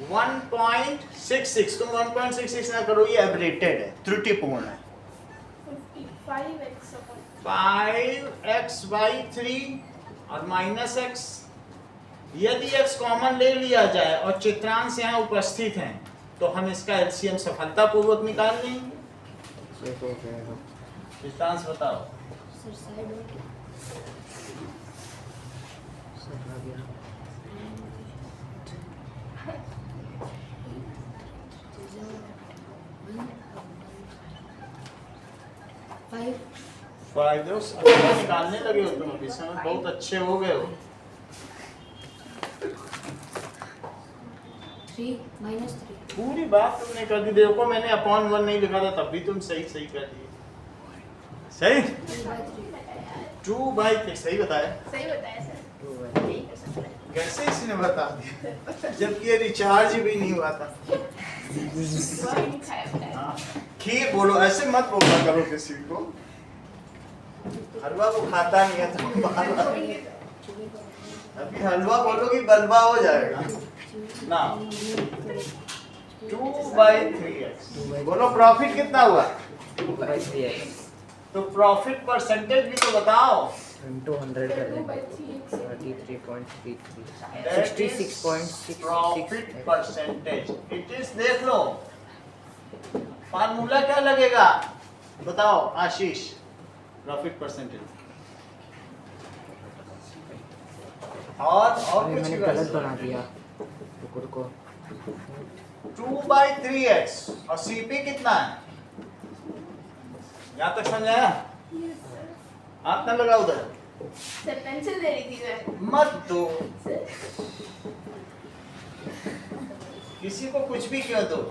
1.66, तुम 1.66 ना करो, ये एबरेटेड है, त्रुटिपूर्ण है। 55x upon 5x/3 और माइनस x, यदि x कॉमन ले लिया जाए और चित्रांश यहाँ उपस्थित हैं तो हम इसका एलसीएम सफलतापूर्वक निकाल लेंगे। ये तो हो जाएगा चित्रांश बताओ। सर साइड में सर आ गया 5 फायदे अच्छा निकालने लगे हो तुम अभी, समय बहुत अच्छे हो गए हो। 3 -3 पूरी बात तुमने कर दी, देखो मैंने अपॉन 1 नहीं लिखा था तब भी तुम सही सही कर दिए। सही 2/3 सही बताया। सही बताया सर। 2/3 यही कर सकते हैं। कैसे इसने बता दिया जबकि ये रिचार्ज भी नहीं हुआ था। वही नहीं खाया बताया। हाँ, खीर बोलो, ऐसे मत बोला करो किसी को। हलवा वो खाता नहीं है तो अभी हलवा बोलोगी बलवा हो जाएगा ना। 2/3x बोलो। प्रॉफिट कितना हुआ? 2/3x तो प्रॉफिट परसेंटेज भी तो बताओ। into 100 कर देंगे 33.33 66.66 प्रॉफिट परसेंटेज इट इज, देख लो फार्मूला क्या लगेगा बताओ आशीष। प्रॉफिट परसेंटेज और अरे कुछ मैंने भी गलत बस। बना दिया रुको 2/3x और सीपी कितना है यहाँ तक समझाया? हाथ न लगा उधर, सर पेंसिल दे रही थी मैं। मत दो सर किसी को कुछ भी क्यों दो।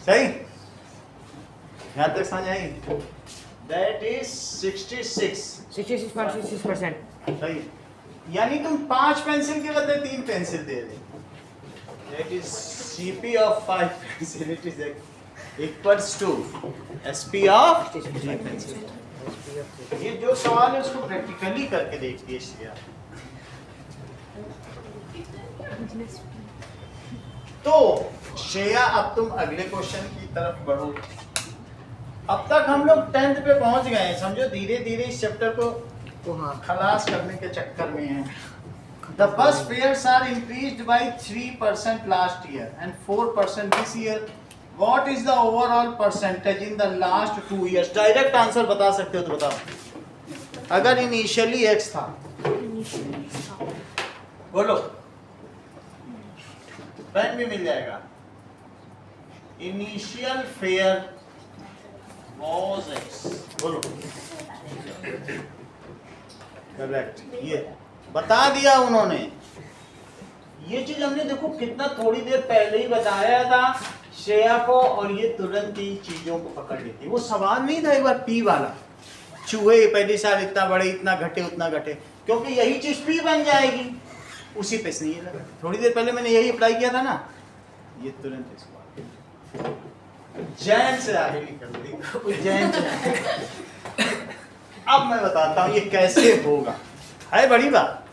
सही यहाँ तक समझ आई? दैट इज 66.66% सही, यानी तुम 5 पेंसिल के बदले 3 पेंसिल दे रहे। That is CP of 5 pencil, it is equals to SP of 3 pencil. ये जो सवाल है उसको प्रैक्टिकली करके देखिए श्रेया। तो श्रेया अब तुम अगले क्वेश्चन की तरफ बढ़ो। अब तक हम लोग 10th पे पहुंच गए हैं, समझो धीरे धीरे इस चैप्टर को तो हाँ खलास करने के चक्कर में हैं। The bus fares are increased by 3% last year and 4% this year. What is the overall percentage in the last 2 years? Direct answer बता सकते हो तो बताओ। अगर इनिशियली x था, बोलो, पेन भी मिल जाएगा। इनिशियल फेयर was x, बोलो। करेक्ट, ये बता दिया उन्होंने। ये चीज हमने देखो कितना थोड़ी देर पहले ही बताया था श्रेया को, और ये तुरंत ही चीजों को पकड़ लेती। वो सवाल नहीं था एक बार पी वाला, चूहे पहले साल इतना बड़े, इतना घटे, उतना घटे, क्योंकि यही चीज पी बन जाएगी। उसी पे नहीं लगा, थोड़ी देर पहले मैंने यही अप्लाई किया था ना, ये तुरंत इस बात जैन से आगे निकल रही जैन से। अब मैं बताता हूँ ये कैसे होगा। है बड़ी बात,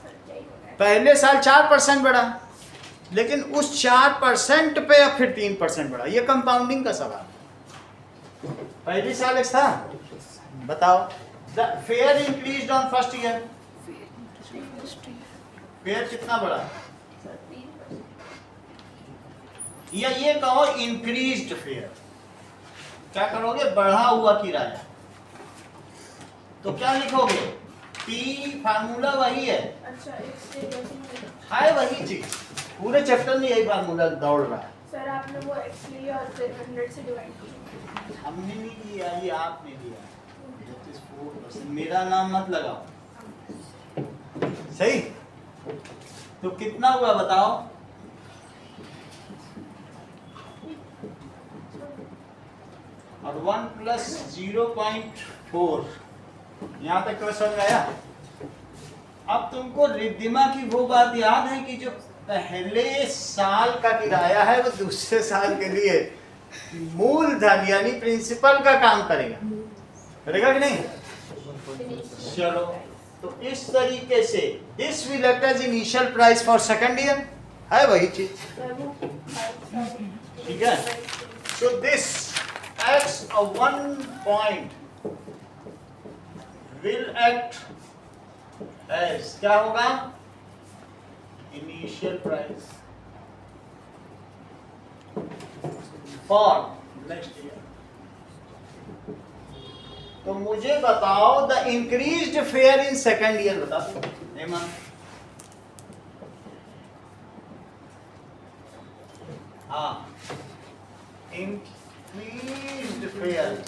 पहले साल 4% बढ़ा, लेकिन उस 4% पे अब फिर 3% बढ़ा। ये कंपाउंडिंग का सवाल। पहले साल एक था, बताओ। The fair increased on first year, fair कितना बढ़ा? या ये कहो इंक्रीज्ड फेयर, क्या करोगे? बढ़ा हुआ किराया। तो क्या लिखोगे? पी फार्मूला वही है, अच्छा इससे है वही चीज, पूरे चैप्टर में यही फार्मूला दौड़ रहा है। सर आपने वो x लिया और फिर 100 से डिवाइड किया। हमने नहीं लिया, ये आपने लिया। 34%, मेरा नाम मत लगाओ। सही, तो कितना हुआ बताओ? और 1 + 0.4, यहाँ तक तो समझ आया? अब तुमको रिद्धिमा की वो बात याद है कि जो पहले साल का किराया है वो दूसरे साल के लिए मूलधन यानी प्रिंसिपल का काम करेगा, करेगा कि नहीं? चलो, तो इस तरीके से this will act as initial price for second year, है वही चीज, Seven, five, ठीक है। So this x a one point will act as क्या होगा, initial price for next year. तो मुझे बताओ the increased fare in second year, बता दो हेमंत। हाँ, इंक्रीज्ड फेयर,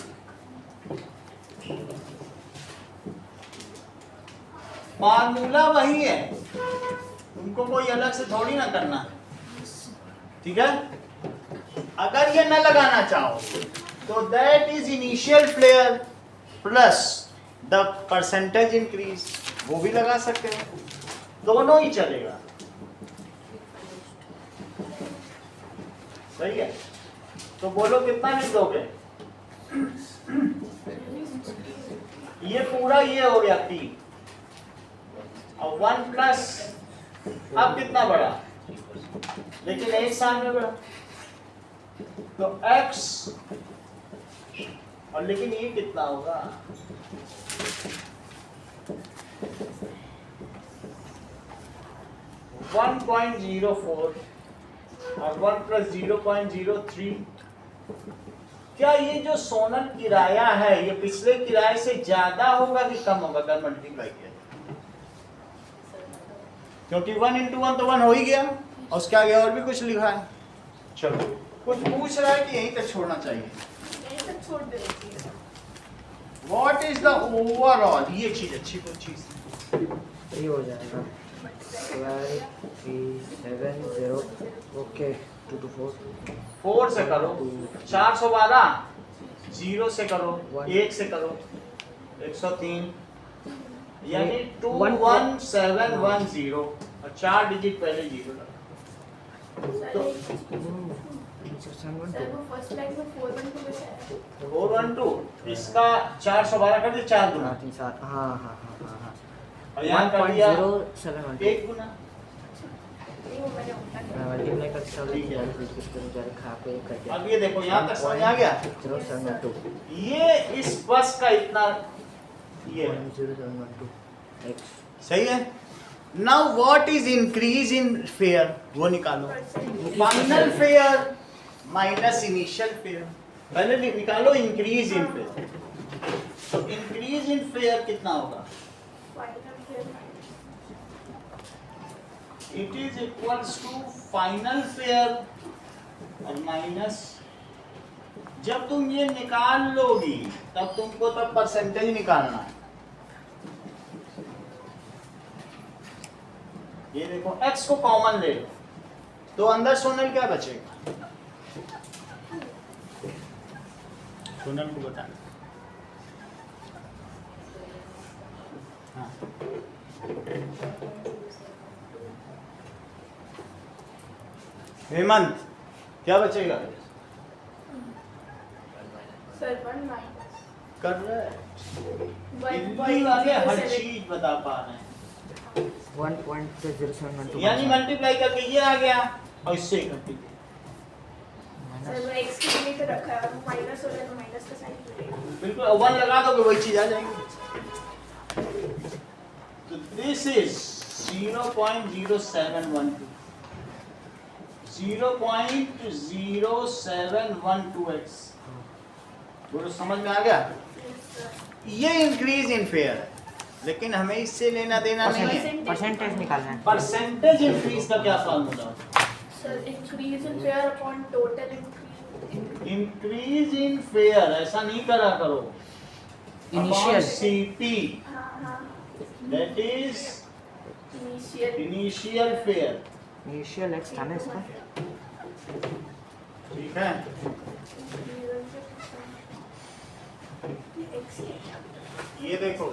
फार्मूला वही है, तुमको कोई अलग से थोड़ी ना करना, ठीक है। अगर ये न लगाना चाहो तो that is initial flare plus the percentage increase, वो भी लगा सकते हो, दोनों ही चलेगा, सही है। तो बोलो कितना लिख दोगे, ये पूरा ये हो गया P और 1 प्लस अब कितना बढ़ा, लेकिन एक साल में बढ़ा, तो x और लेकिन ये कितना होगा, वन 1.04 और 1 प्लस 0.03। क्या ये जो सोनल किराया है ये पिछले किराए से ज्यादा होगा कि कम होगा अगर मल्टीप्लाई किया जाए? क्योंकि 1 इंटू 1 तो 1 हो ही गया, और उसके आगे और भी कुछ लिखा है। चलो, कुछ पूछ रहा है कि यहीं तक छोड़ना चाहिए, यहीं तक छोड़ देना चाहिए। व्हाट इज द ओवरऑल, ये चीज अच्छी कोई चीज, ये हो जाएगा 12 3 7 0 ओके 2 to 4 4 से करो, 412 0 से करो, 1 से करो 103, यानी 21710 और 4 डिजिट पहले 0 लगा। तो सर वो फर्स्ट लाइन में 412 बचा है। 412 इसका 412 कर दे, 4 गुना 3 7 हाँ हाँ हाँ हाँ हाँ और यहाँ कर दिया 1.071 1 गुना, नहीं वो मैंने उल्टा किया। मल्टीप्लाई करके सब ठीक है। खा पे कर दिया। अब ये देखो यहाँ तक समझ आ गया, 0.712 ये इस बस का इतना ये है। 0.712 x सही है। Now what is increase in fare, वो निकालो, final fare minus initial fare, पहले निकालो इंक्रीज इन फेयर। तो इंक्रीज इन फेयर कितना होगा, final fare it is equals to final fare और माइनस, जब तुम ये निकाल लोगी तब तुमको तब परसेंटेज निकालना है। ये देखो x को कॉमन ले लो तो अंदर सोनल क्या बचेगा, सोनल को बता। हाँ। हेमंत क्या बचेगा, सर 1 माइनस कर रहे इतनी वाले हर चीज बता पा रहे हैं, 1.0712 यानी मल्टीप्लाई करके ये आ गया और इससे इकट्ठी सर वो x के लिए तो रखा है और माइनस हो रहा है तो माइनस का साइन मिलेगा। बिल्कुल 1 लगा दोगे वही चीज आ जाएगी। तो दिस इज 0.0712 0.0712x, बोलो समझ में आ गया। ये इंक्रीज इन फेयर है, लेकिन हमें इससे लेना देना नहीं है। परसेंटेज निकालना है। परसेंटेज इंक्रीज का क्या formula, sir increase in fair upon total increase. Increase in fair ऐसा नहीं करा करो, Initial. सीपी हाँ हाँ that is initial initial fair, initial x था ना इसका। ठीक है। ये देखो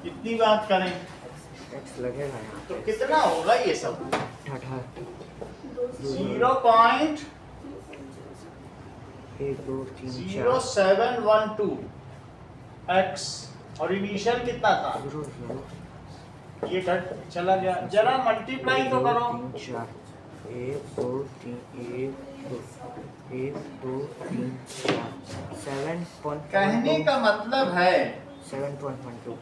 कितनी बात करें x लगेगा यहाँ तो कितना होगा ये सब, 0.1 2 3 4 0.0712 x और इनिशियल कितना था? 0 0 ये घट चला गया, जरा मल्टीप्लाई तो करो। 3 4 1 2 3 1 2 3 4 7. कहने का मतलब है 7.12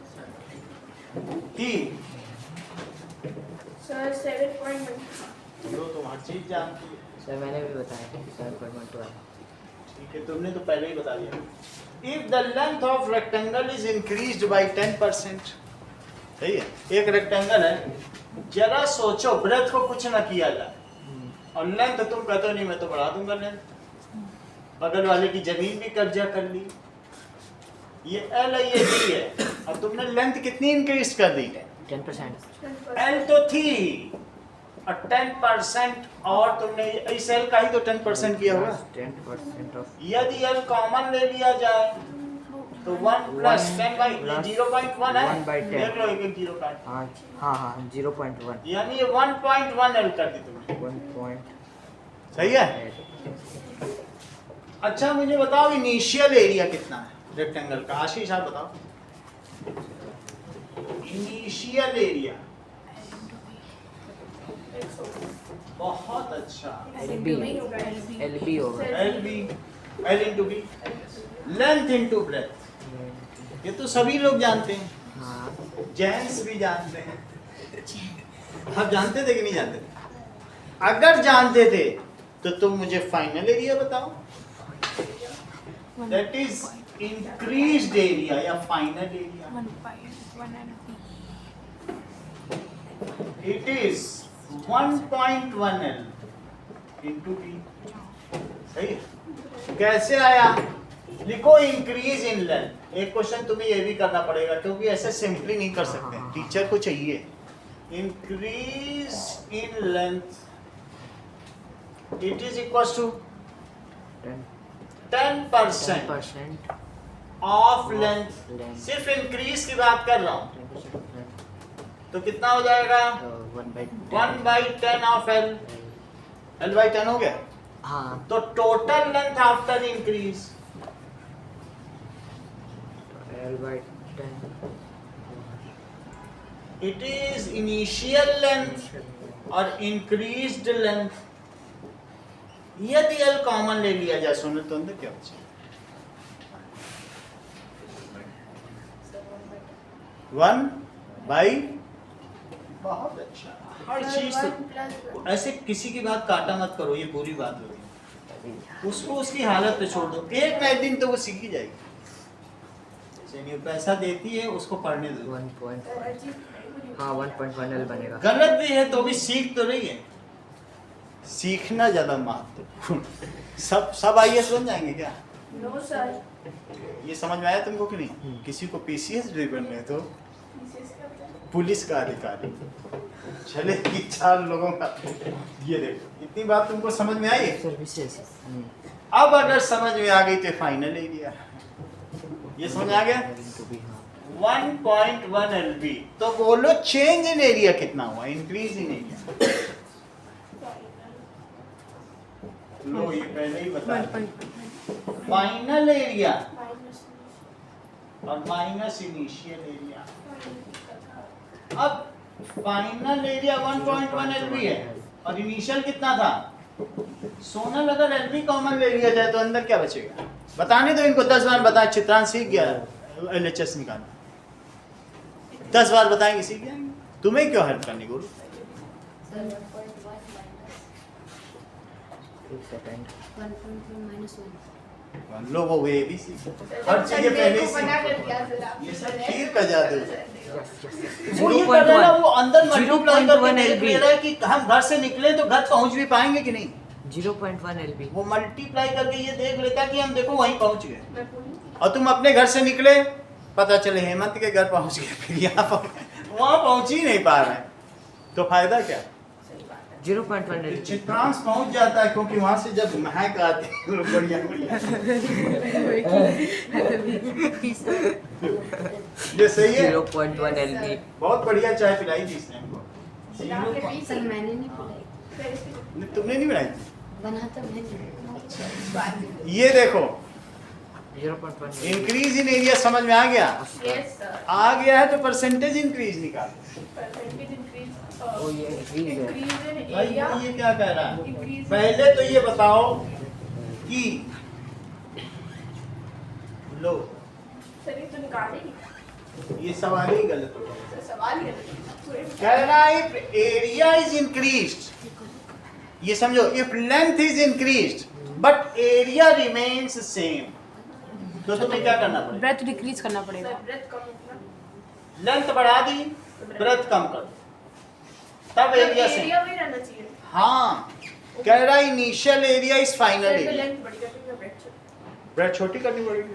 कि सर 7.1 जो तुम हर चीज जानती है। सर मैंने भी बताया 7.12. ठीक है, तुमने तो पहले ही बता दिया। If the length of rectangle is increased by 10%, सही है, एक रेक्टेंगल है, जरा सोचो ब्रेथ को कुछ ना किया जाए और लेंथ तुम कहते हो नहीं मैं तो बढ़ा दूंगा लेंथ, बगल वाले की जमीन भी कब्जा कर ली, ये एल है ये डी है, और तुमने लेंथ कितनी इंक्रीज कर दी है? 10%. एल तो थी और 10% और तुमने इस एल का ही तो 10% किया होगा। 10% of यदि एल कॉमन ले लिया जाए तो 1 प्लस 10 बाई 0.1 है, 1 by 10. देख लो एक 0 का, हाँ 0.1. यानी ये 1.1 एल कर दी तुमने, 1.8. सही है। अच्छा मुझे बताओ इनिशियल एरिया कितना है रेक्टेंगल का? आशीष आप बताओ इनिशियल एरिया। बहुत अच्छा, LB होगा. L B, L into B, length into breadth, ये तो सभी लोग जानते हैं, हाँ. जेंट्स भी जानते हैं। आप जानते थे कि नहीं जानते थे? अगर जानते थे तो तुम मुझे फाइनल एरिया बताओ, दैट इज इंक्रीज्ड एरिया या फाइनल एरिया। 1.1 LB. इट इज 1.1 L इंटू बी, सही है। कैसे आया? लिखो इंक्रीज इन लेंथ। एक क्वेश्चन तुम्हें ये भी करना पड़ेगा क्योंकि ऐसे सिंपली नहीं कर सकते, टीचर को चाहिए। Increase in length it is equal to 10% of length. सिर्फ इंक्रीज की बात कर रहा हूँ, 10% तो कितना हो जाएगा? 1/10 ऑफ एल। एल बाई 10 हो गया। हाँ. तो total length after increase L/10. It is initial length और इंक्रीज्ड लेंथ। यदि एल कॉमन ले लिया जाए, सुनो तो अंदर क्या बचे? 1/, बहुत अच्छा। हर चीज तो ऐसे किसी की बात काटा मत करो, ये बुरी बात हो रही है। उसको उसकी हालत पे छोड़ दो, एक ना एक दिन तो वो सीख ही जाएगी। चलिए पैसा देती है उसको पढ़ने दो। 1.1 L बनेगा. गलत भी है तो भी सीख तो रही है, सीखना ज्यादा महत्वपूर्ण। सब आईएएस बन जाएंगे क्या? No sir. ये समझ में आया तुमको कि नहीं? किसी को पीसीएस भी बनना है तो पुलिस का अधिकारी चले कि 4 लोगों का। ये देखो इतनी बात तुमको समझ में आई। सर्विसेज. अब अगर समझ में आ गई तो फाइनल एरिया, ये समझ आ गया। 1.1 LB। तो बोलो चेंज इन एरिया कितना हुआ, इंक्रीज इन एरिया? लो ये पहले ही बता, फाइनल एरिया और माइनस इनिशियल एरिया। अब फाइनल एरिया 1.1 LB है और इनिशियल कितना था? सोनल अगर LB कॉमन ले लिया जाए तो अंदर क्या बचेगा? बताने दो इनको 10 बार बताए, चित्रांश सीख गया LHS निकालना। 10 बार बताएंगे सीख जाएंगे। तुम्हें क्यों हेल्प करनी गुरु? Sir 1.1 second. 1.1 minus 1. लो वो वे भी सीख, हर चीज पहले ही सीख। ये सब खीर का जादू। वो ये कर रहा है ना, वो अंदर मल्टीप्लाई करके देख ले रहा है कि हम घर से निकले तो घर पहुंच भी पाएंगे कि नहीं। 0.1 LB. वो मल्टीप्लाई करके ये देख लेता कि हम देखो वहीं पहुंच गए, और तुम अपने घर से निकले पता चले हेमंत के घर पहुंच गए, फिर यहाँ वहां पहुंच ही नहीं पा रहे, तो फायदा क्या? 0.1 LB. चित्रांश पहुंच जाता है क्योंकि वहां से जब महक आती है बढ़िया बढ़िया। ये सही है, 0.1 LB. बहुत बढ़िया चाय पिलाई थी इसने हमको। सर मैंने नहीं पिलाई, तुमने नहीं बनाई थी? बना तो मैंने। ये देखो 0.1 इंक्रीज इन एरिया समझ में आ गया? यस सर आ गया है तो परसेंटेज इंक्रीज निकालो। परसेंटेज इंक्रीज ओ ये इंक्रीज है। इंक्रीज इन भाई एरिया ये क्या कह रहा है? इंक्रीज पहले तो ये बताओ कि लो सर ये तो निकालेगी ये सवाल ही गलत हो गया। सर सवाल ही है कह रहा है इफ एरिया इज इंक्रीज्ड, ये समझो, if length is increased but area remains same, तो तुम्हें क्या करना पड़ेगा? ब्रेथ डिक्रीज करना पड़ेगा। सर ब्रेथ कम होगा लेंथ बढ़ा दी, ब्रेथ कम कर, तब एरिया सेम। एरिया वही रहना चाहिए हाँ, कह रहा है initial area is final sir तो एरिया। लेंथ बड़ी करनी है ब्रेथ ब्रेथ छोटी करनी पड़ेगी,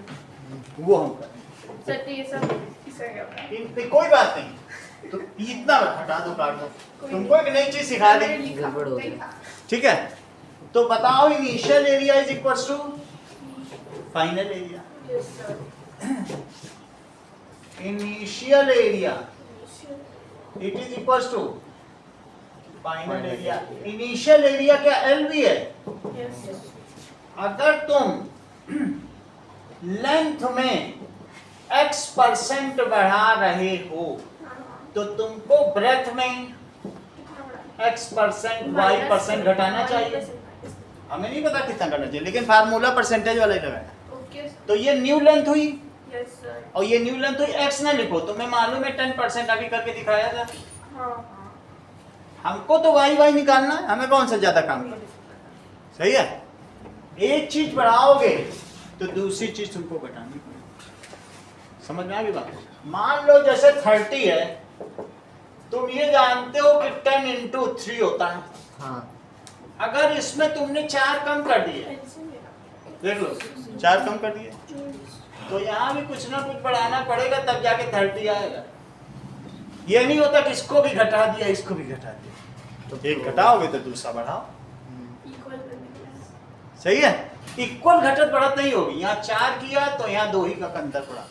वो हम करें। सर तो ये सब इसका क्या होगा इन पे कोई बात नहीं, तो इतना हटा दो, काट दो, तुमको एक नई चीज सिखा दी। गड़बड़ हो गया। ठीक है, तो बताओ initial area is equals to final area. Yes sir initial area it is equals to final area. Initial area क्या एल भी है? यस अगर तुम लेंथ में x% बढ़ा रहे हो तो तुमको ब्रेथ में x% y% घटाना चाहिए। हमें नहीं पता कितना करना चाहिए, लेकिन फार्मूला परसेंटेज वाला ही लगाया। ओके तो ये न्यू लेंथ हुई यस सर और ये न्यू लेंथ हुई, x ना लिखो, तुम्हें मालूम है 10% अभी करके दिखाया था। हाँ हमको तो y निकालना है, हमें कौन सा ज्यादा काम करना है? सही है, एक चीज बढ़ाओगे तो दूसरी चीज तुमको घटानी पड़ेगी। समझ में आ गई बात? मान लो जैसे 30 है, तुम ये जानते हो कि 10 into 3 होता है। हाँ अगर इसमें तुमने 4 कम कर दिए, देख लो 4 कम कर दिए, तो यहाँ भी कुछ ना कुछ बढ़ाना पड़ेगा, तब जाके 30 आएगा। ये नहीं होता कि इसको भी घटा दिया, इसको भी घटा दिया, तो एक घटाओगे तो दूसरा बढ़ाओ। इक्वल करने के लिए सही है, इक्वल घटत बढ़त नहीं होगी। यहाँ 4 किया तो यहाँ 2 ही का अंतर पड़ा।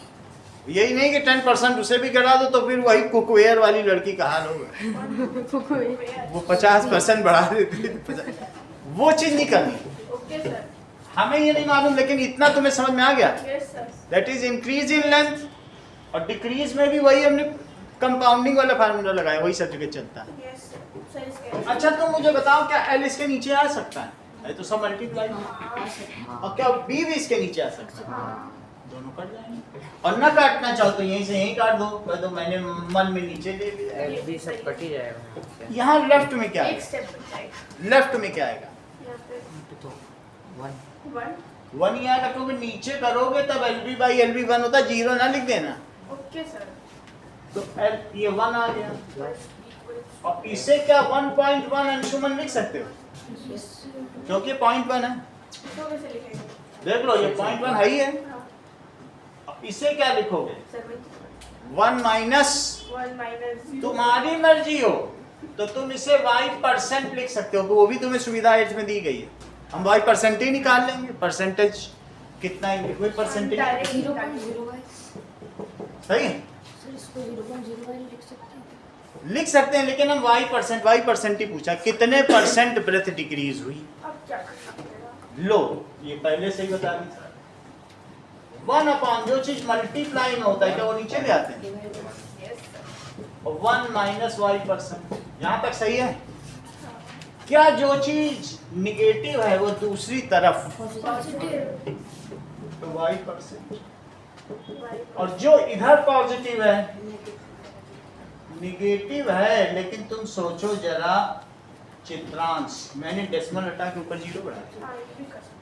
यही नहीं कि 10% उसे भी करा दो तो फिर वही कुकवेयर वाली लड़की का हाल होगा, वो 50% बढ़ा देती, वो चीज नहीं करनी। ओके सर हमें ये नहीं मालूम, लेकिन इतना तुम्हें समझ में आ गया। Yes sir that is increase in length, और डिक्रीज में भी वही हमने कंपाउंडिंग वाला फार्मूला लगाया, वही सर्टिफिकेट चलता है। यस सर इसके अच्छा तुम मुझे बताओ, क्या एल इसके नीचे आ सकता है? ये तो सब मल्टीप्लाई, और क्या बी भी इसके नीचे आ सकता है? दोनों कट जाएंगे। और ना काटना चाहो तो यहीं से यहीं काट दो, कह दो मैंने मन में नीचे ले लिया। एल भी सब कट ही जाएगा। यहाँ लेफ्ट में क्या एक आएगा? स्टेप बचाएगा लेफ्ट में क्या आएगा? यहाँ पे तो 1 1 1 यहाँ रखोगे, नीचे करोगे तब LB by LB 1 होता है, 0 ना लिख देना। ओके सर तो ये 1 आ गया, प्लस और इसे क्या 1.1 अंशुमन लिख सकते हो, क्योंकि 0.1 है। इसको कैसे लिखेंगे देख लो ये 0.1 है ही है। हाँ अब इसे क्या लिखोगे? सर 1 माइनस, 1 माइनस 0 तुम्हारी मर्जी हो तो तुम इसे y% लिख सकते हो, वो भी तुम्हें सुविधा एज में दी गई है। हम y% ही निकाल लेंगे, परसेंटेज कितना है, कोई परसेंटेज डायरेक्ट 0.01 सही है, सर इसको 0.01 लिख सकते हैं। लिख सकते हैं, लेकिन हम y% ही पूछा, कितने परसेंट ब्रेथ डिक्रीज हुई। अब क्या करना पड़ेगा लो ये पहले से ही बता दी सर, 1 जो चीज मल्टीप्लाई में होता है क्या वो नीचे ले आते हैं, यस सर और 1 माइनस y%, यहाँ तक सही है। क्या जो चीज निगेटिव है वो दूसरी तरफ पॉजिटिव तो y%, और जो इधर पॉजिटिव है निगेटिव है, लेकिन तुम सोचो जरा चित्रांश, मैंने डेसिमल हटा के ऊपर 0 बढ़ाया। हाँ ये भी कर सकते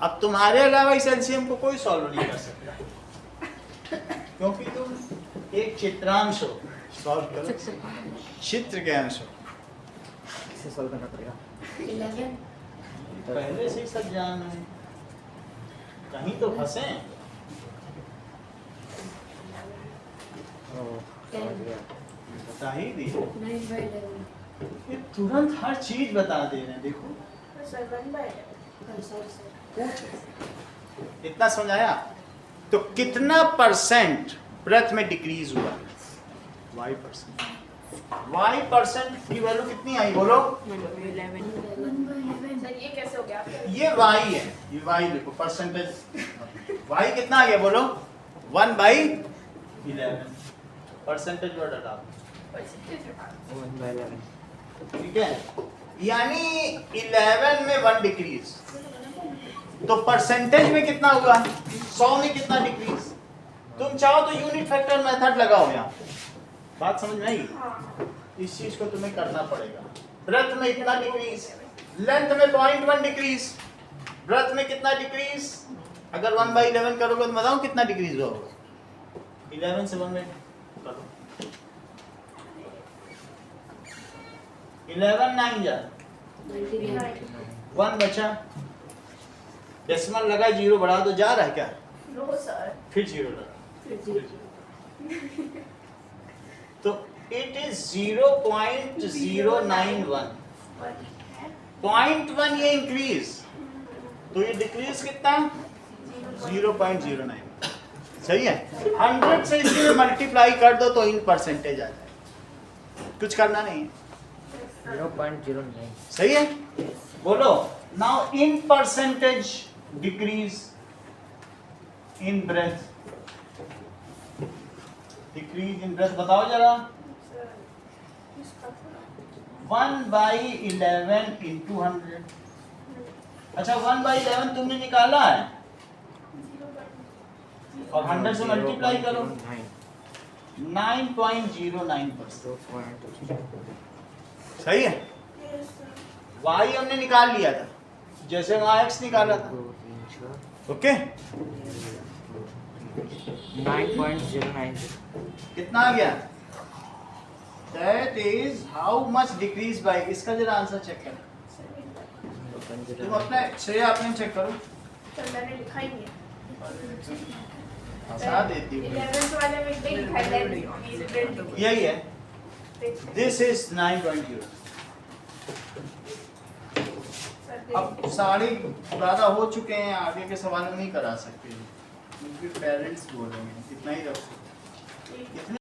अब तुम्हारे अलावा इस एलसीएम को कोई सॉल्व नहीं कर सकता, क्योंकि तुम एक चित्रांश हो, सॉल्व करो, चित्र के अंश हो। इसे सॉल्व करना पड़ेगा। 11 पहले से ही सब जान है, कहीं तो फंसे। ओह समझ गया। बता ही दी, 9/11 ये तुरंत हर चीज बता दे रहे हैं। देखो हैं सर 1/11 सॉरी सर इतना समझाया, तो कितना परसेंट ब्रेथ में डिक्रीज हुआ? y% की वैल्यू कितनी आई बोलो? 11 1/11 सर ये कैसे हो गया आपका? ये y है, ये y देखो परसेंटेज y कितना आ गया बोलो 1/11 परसेंटेज वर्ड हटा दो, परसेंटेज हटा दो। 1/11 ठीक है, यानी 11 में 1 डिक्रीज, तो परसेंटेज में कितना हुआ 100 में कितना डिक्रीज। तुम चाहो तो यूनिट फैक्टर मेथड लगाओ यहाँ, बात समझ में आई। हाँ इस चीज को तुम्हें करना पड़ेगा। ब्रेथ में इतना डिक्रीज, लेंथ में 0.1 डिक्रीज, ब्रेथ में कितना डिक्रीज, अगर 1/11 करोगे तो बताओ कितना डिक्रीज होगा। 11 से 1 में करो, 11 9 जा 1 बचा, डेसिमल लगा, जीरो बढ़ा दो, जा रहा है क्या, नो सर। फिर जीरो लगा, तो इट इज 0.091, 0.1 ये इंक्रीज, तो ये डिक्रीज कितना 0.09, सही है। 100 से इसमें मल्टीप्लाई कर दो तो इन परसेंटेज आ जाए, कुछ करना नहीं है, 0.09 सही है। बोलो now in percentage decrease in breadth, decrease in breadth बताओ जरा। 1/11 into 100, अच्छा 1/11 तुमने निकाला है और 100 से मल्टीप्लाई करो 9.09%, सही है। y हमने निकाल लिया था जैसे वहाँ x निकाला था, ओके 9.090 कितना आ गया, that is how much decrease by, इसका जरा आंसर चेक करो, तुम अपना श्रेय आपने चेक करो, सर मैंने लिखा ही नहीं है। हंसा देती हूँ, 11th वाले में नहीं लिखा है, यही है, दिस इज 9.0। अब 11:30 हो चुके हैं, आगे के सवाल नहीं करा सकते क्योंकि पेरेंट्स बोलेंगे, इतना ही रखो।